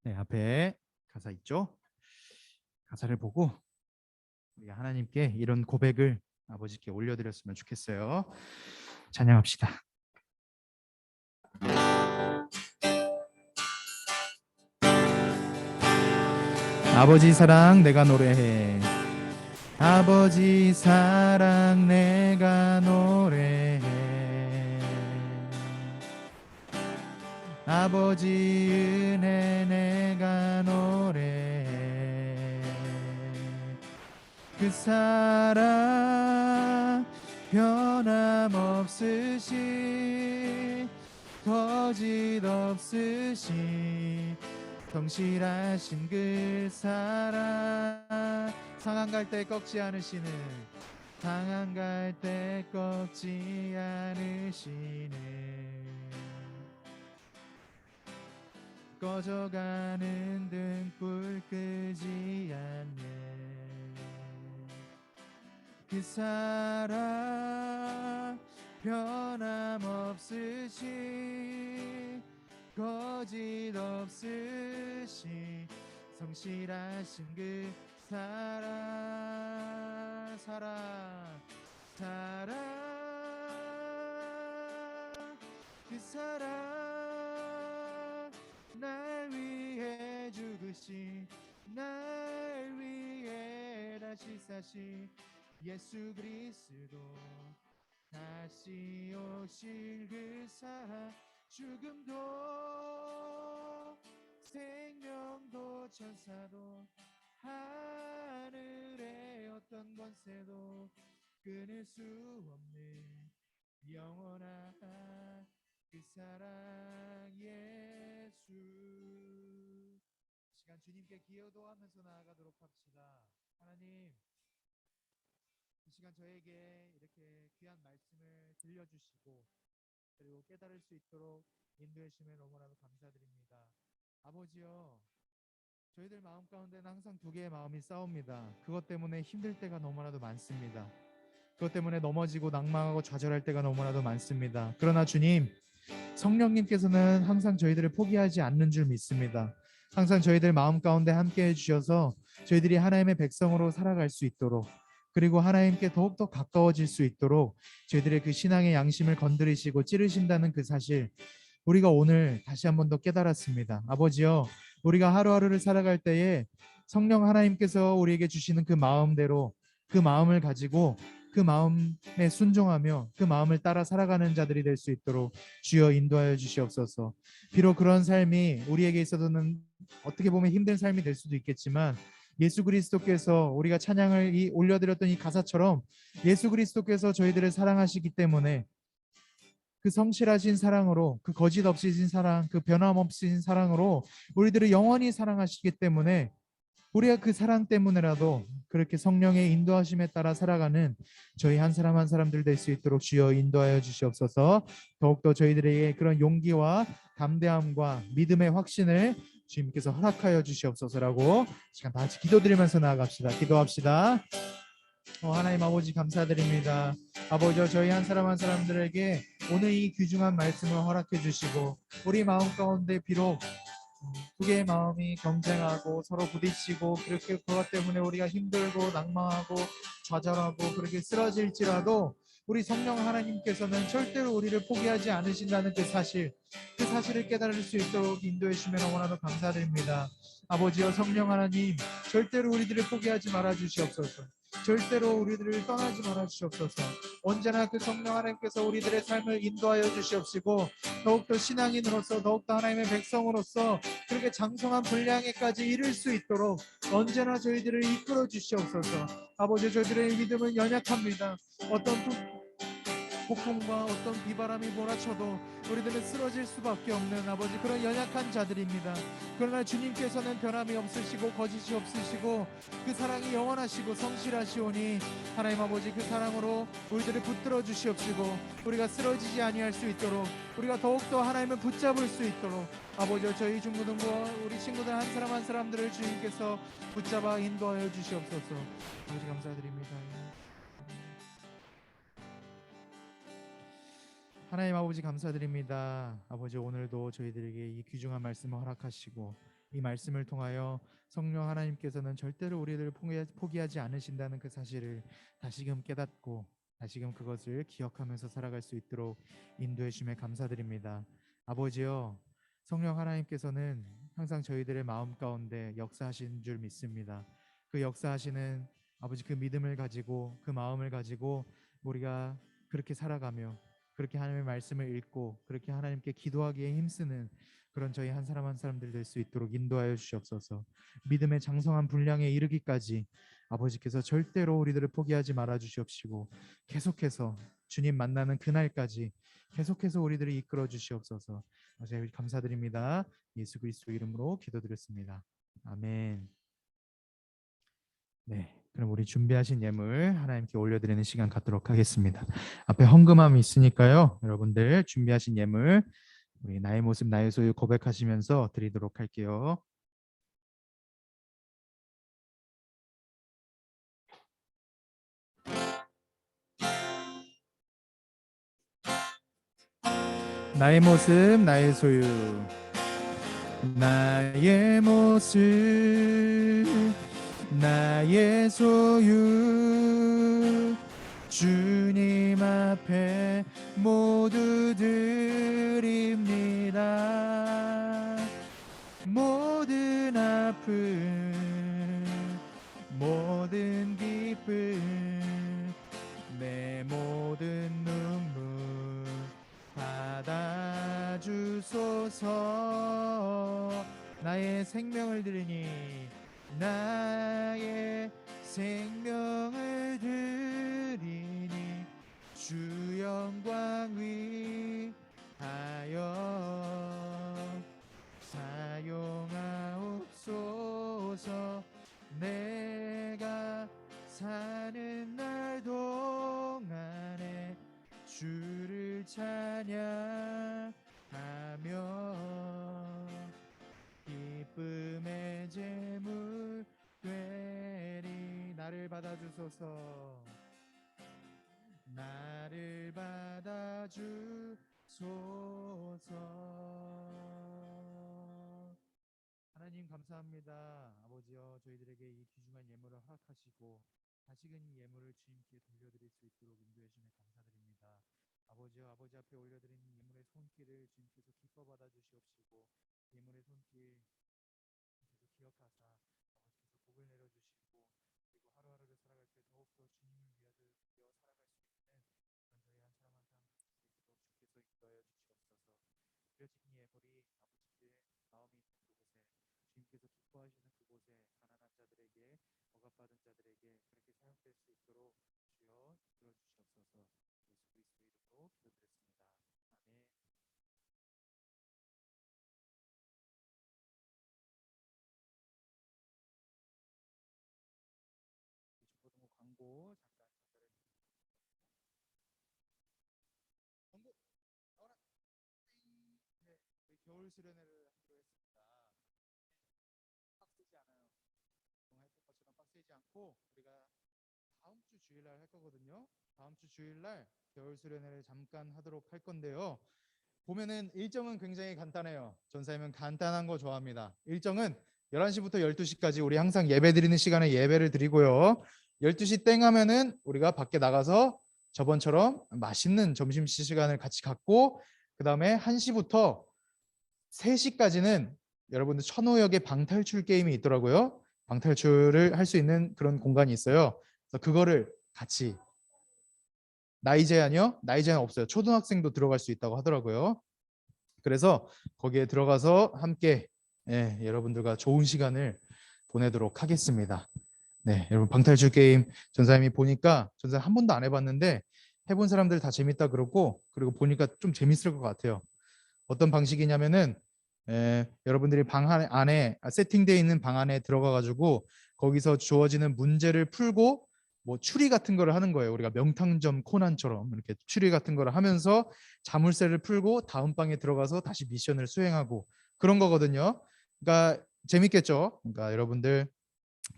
네, 앞에 가사 있죠? 가사를 보고 우리 하나님께 이런 고백을 아버지께 올려드렸으면 좋겠어요. 찬양합시다. 아버지 사랑 내가 노래해, 아버지 사랑 내가 노래해, 아버지 은혜 내가 노래해, 그 사랑 변함없으시, 거짓 없으시, 성실하신 그 사랑, 상한 갈 때 꺾지 않으시는, 상한 갈 때 꺾지 않으시는, 꺼져가는 등불 끄지 않는 그 사랑 변함없으시, 거짓 없으시, 성실하신 그 사랑, 사랑, 사랑, 그 사랑 날 위해 죽으신, 날 위해 다시 사신 예수 그리스도, 다시 오실 그 사랑, 죽음도 생명도 천사도 하늘의 어떤 권세도 끊을 수 없는 영원한 그 사랑 예수. 시간 시간 주님께 기도하면서 나아가도록 합시다. 하나님, 이 시간 저에게 이렇게 귀한 말씀을 들려주시고 그리고 깨달을 수 있도록 인도해 주심에 너무나도 감사드립니다. 아버지요, 저희들 마음 가운데는 항상 두 개의 마음이 싸웁니다. 그것 때문에 힘들 때가 너무나도 많습니다. 그것 때문에 넘어지고 낭망하고 좌절할 때가 너무나도 많습니다. 그러나 주님, 성령님께서는 항상 저희들을 포기하지 않는 줄 믿습니다. 항상 저희들 마음 가운데 함께 해주셔서 저희들이 하나님의 백성으로 살아갈 수 있도록, 그리고 하나님께 더욱더 가까워질 수 있도록 저희들의 그 신앙의 양심을 건드리시고 찌르신다는 그 사실, 우리가 오늘 다시 한 번 더 깨달았습니다. 아버지요, 우리가 하루하루를 살아갈 때에 성령 하나님께서 우리에게 주시는 그 마음대로, 그 마음을 가지고 그 마음에 순종하며 그 마음을 따라 살아가는 자들이 될 수 있도록 주여 인도하여 주시옵소서. 비록 그런 삶이 우리에게 있어서는 어떻게 보면 힘든 삶이 될 수도 있겠지만, 예수 그리스도께서 우리가 찬양을 올려드렸던 이 가사처럼 예수 그리스도께서 저희들을 사랑하시기 때문에 그 성실하신 사랑으로, 그 거짓 없으신 사랑, 그 변함없으신 사랑으로 우리들을 영원히 사랑하시기 때문에 우리가 그 사랑 때문에라도 그렇게 성령의 인도하심에 따라 살아가는 저희 한 사람 한 사람들 될 수 있도록 주여 인도하여 주시옵소서. 더욱더 저희들에게 그런 용기와 담대함과 믿음의 확신을 주님께서 허락하여 주시옵소서라고 시간 다 같이 기도드리면서 나아갑시다. 기도합시다. 하나님 아버지 감사드립니다. 아버지, 저희 한 사람 한 사람들에게 오늘 이 귀중한 말씀을 허락해 주시고, 우리 마음 가운데 비록 두 개의 마음이 경쟁하고 서로 부딪히고 그렇게 그것 때문에 우리가 힘들고 낭망하고 좌절하고 그렇게 쓰러질지라도 우리 성령 하나님께서는 절대로 우리를 포기하지 않으신다는 그 사실을 깨달을 수 있도록 인도해 주시면 너무나도 감사드립니다. 아버지여, 성령 하나님, 절대로 우리들을 포기하지 말아 주시옵소서. 절대로 우리들을 떠나지 말아 주시옵소서. 언제나 그 성령 하나님께서 우리들의 삶을 인도하여 주시옵시고, 더욱더 신앙인으로서, 더욱더 하나님의 백성으로서 그렇게 장성한 분량에까지 이를 수 있도록 언제나 저희들을 이끌어 주시옵소서. 아버지, 저희들의 믿음은 연약합니다. 어떤 폭풍과 어떤 비바람이 몰아쳐도 우리들은 쓰러질 수밖에 없는 아버지, 그런 연약한 자들입니다. 그러나 주님께서는 변함이 없으시고 거짓이 없으시고 그 사랑이 영원하시고 성실하시오니 하나님 아버지, 그 사랑으로 우리들을 붙들어 주시옵시고 우리가 쓰러지지 아니할 수 있도록, 우리가 더욱더 하나님을 붙잡을 수 있도록 아버지, 저희 중고등부와 우리 친구들 한 사람 한 사람들을 주님께서 붙잡아 인도하여 주시옵소서. 아버지 감사드립니다. 하나님 아버지 감사드립니다. 아버지, 오늘도 저희들에게 이 귀중한 말씀을 허락하시고 이 말씀을 통하여 성령 하나님께서는 절대로 우리를 포기하지 않으신다는 그 사실을 다시금 깨닫고 다시금 그것을 기억하면서 살아갈 수 있도록 인도해 주심에 감사드립니다. 아버지요, 성령 하나님께서는 항상 저희들의 마음 가운데 역사하신 줄 믿습니다. 그 역사하시는 아버지, 그 믿음을 가지고 그 마음을 가지고 우리가 그렇게 살아가며 그렇게 하나님의 말씀을 읽고 그렇게 하나님께 기도하기에 힘쓰는 그런 저희 한 사람 한 사람들 될 수 있도록 인도하여 주시옵소서. 믿음의 장성한 분량에 이르기까지 아버지께서 절대로 우리들을 포기하지 말아 주시옵시고 계속해서 주님 만나는 그날까지 계속해서 우리들을 이끌어 주시옵소서. 아버지 감사드립니다. 예수 그리스도 이름으로 기도드렸습니다. 아멘. 네, 그럼 우리 준비하신 예물 하나님께 올려드리는 시간 갖도록 하겠습니다. 앞에 헌금함이 있으니까요, 여러분들 준비하신 예물 우리 나의 모습 나의 소유 고백하시면서 드리도록 할게요. 나의 모습 나의 소유, 나의 모습 나의 소유, 주님 앞에 모두 드립니다. 모든 아픔 모든 기쁨 내 모든 눈물 받아주소서. 나의 생명을 드리니 나의 생명을 드리니 주 영광 위하여 사용하옵소서. 찬양하며 기쁨의 제물 되리. 나를 받아주소서. 나를 받아주소서. 하나님 감사합니다. 아버지여, 저희들에게 이 귀중한 예물을 허락하시고 다시금 이 예물을 주님께 돌려드릴 수 있도록 인도해 주심에 감사드립니다. 아버지여, 아버지 앞에 올려드리는 예물의 손길을 주님께서 기뻐 받아 주시옵시고 예물의 손길 주님께서 기억하사 아버지께서 복을 내려주시고 그리고 하루하루를 살아갈 때 더욱더 주님을 위하여 살아갈 수 있는 그런 저희 한 사람 한 사람 될 수 있도록 주께서 인도하여 주시옵소서. 그려진 이 예물이 아버지께 마음이 있는 그곳에 주님께서 기뻐하시는 그곳에 가난한 자들에게 억압받은 자들에게 그렇게 사용될 수 있도록 주여 이끌어 주시옵소서. 예수 그리스도 이름으로 기도드렸습니다. 아멘. 중고등부 광고 잠깐 전달해 드리겠습니다. 광고 나와라. 네, 우리 겨울 수련회를 하기로 했습니다. 빡세지 않아요. 했던 것처럼 빡세지 않고 우리가 다음 주 주일날 할 거거든요. 다음 주 주일날 겨울 수련회를 잠깐 하도록 할 건데요. 보면은 일정은 굉장히 간단해요. 전사님은 간단한 거 좋아합니다. 일정은 11시부터 12시까지 우리 항상 예배 드리는 시간에 예배를 드리고요. 12시 땡 하면은 우리가 밖에 나가서 저번처럼 맛있는 점심 시간을 같이 갖고 그 다음에 1시부터 3시까지는 여러분들 천호역에 방탈출 게임이 있더라고요. 방탈출을 할 수 있는 그런 공간이 있어요. 그래서 그거를 같이 나이 제한이요? 나이 제한 없어요. 초등학생도 들어갈 수 있다고 하더라고요. 그래서 거기에 들어가서 함께 여러분들과 좋은 시간을 보내도록 하겠습니다. 네, 여러분 방탈출 게임 전사님이 보니까 전사님 한 번도 안 해봤는데 해본 사람들 다 재밌다 그러고 그리고 보니까 좀 재밌을 것 같아요. 어떤 방식이냐면은 여러분들이 방 안에 세팅되어 있는 방 안에 들어가 가지고 거기서 주어지는 문제를 풀고 뭐 추리 같은 거를 하는 거예요. 우리가 명탐정 코난처럼 이렇게 추리 같은 거를 하면서 자물쇠를 풀고 다음 방에 들어가서 다시 미션을 수행하고 그런 거거든요. 그러니까 재밌겠죠. 그러니까 여러분들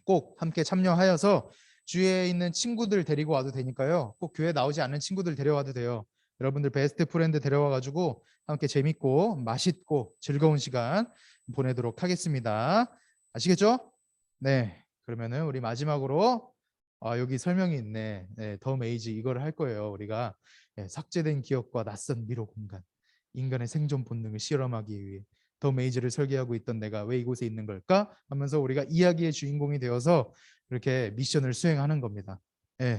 꼭 함께 참여하여서 주위에 있는 친구들 데리고 와도 되니까요. 꼭 교회 나오지 않는 친구들 데려와도 돼요. 여러분들 베스트 프렌드 데려와 가지고 함께 재밌고 맛있고 즐거운 시간 보내도록 하겠습니다. 아시겠죠? 네. 그러면은 우리 마지막으로 여기 설명이 있네. 더 메이지 이거를 할 거예요. 우리가 삭제된 기억과 낯선 미로 공간, 인간의 생존 본능을 실험하기 위해 더 메이지를 설계하고 있던 내가 왜 이곳에 있는 걸까? 하면서 우리가 이야기의 주인공이 되어서 이렇게 미션을 수행하는 겁니다.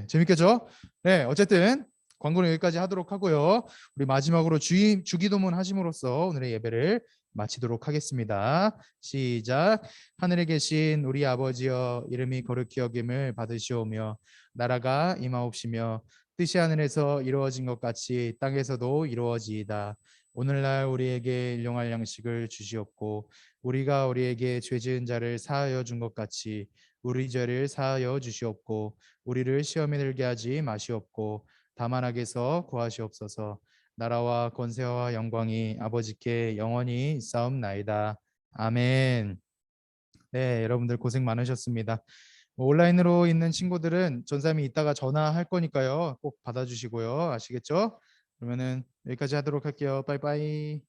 재밌겠죠? 네, 어쨌든 광고는 여기까지 하도록 하고요. 우리 마지막으로 주기도문 하심으로써 오늘의 예배를 마치도록 하겠습니다. 시작. 하늘에 계신 우리 아버지여, 이름이 거룩히 여김을 받으시오며 나라가 임하옵시며 뜻이 하늘에서 이루어진 것 같이 땅에서도 이루어지이다. 오늘날 우리에게 일용할 양식을 주시옵고 우리가 우리에게 죄 지은 자를 사하여 준 것 같이 우리 죄를 사하여 주시옵고 우리를 시험에 들게 하지 마시옵고 다만 악에서 구하시옵소서. 나라와 권세와 영광이 아버지께 영원히 있사옵나이다. 아멘. 네, 여러분들 고생 많으셨습니다. 온라인으로 있는 친구들은 전사님이 이따가 전화할 거니까요. 꼭 받아주시고요. 아시겠죠? 그러면은 여기까지 하도록 할게요. 빠이빠이.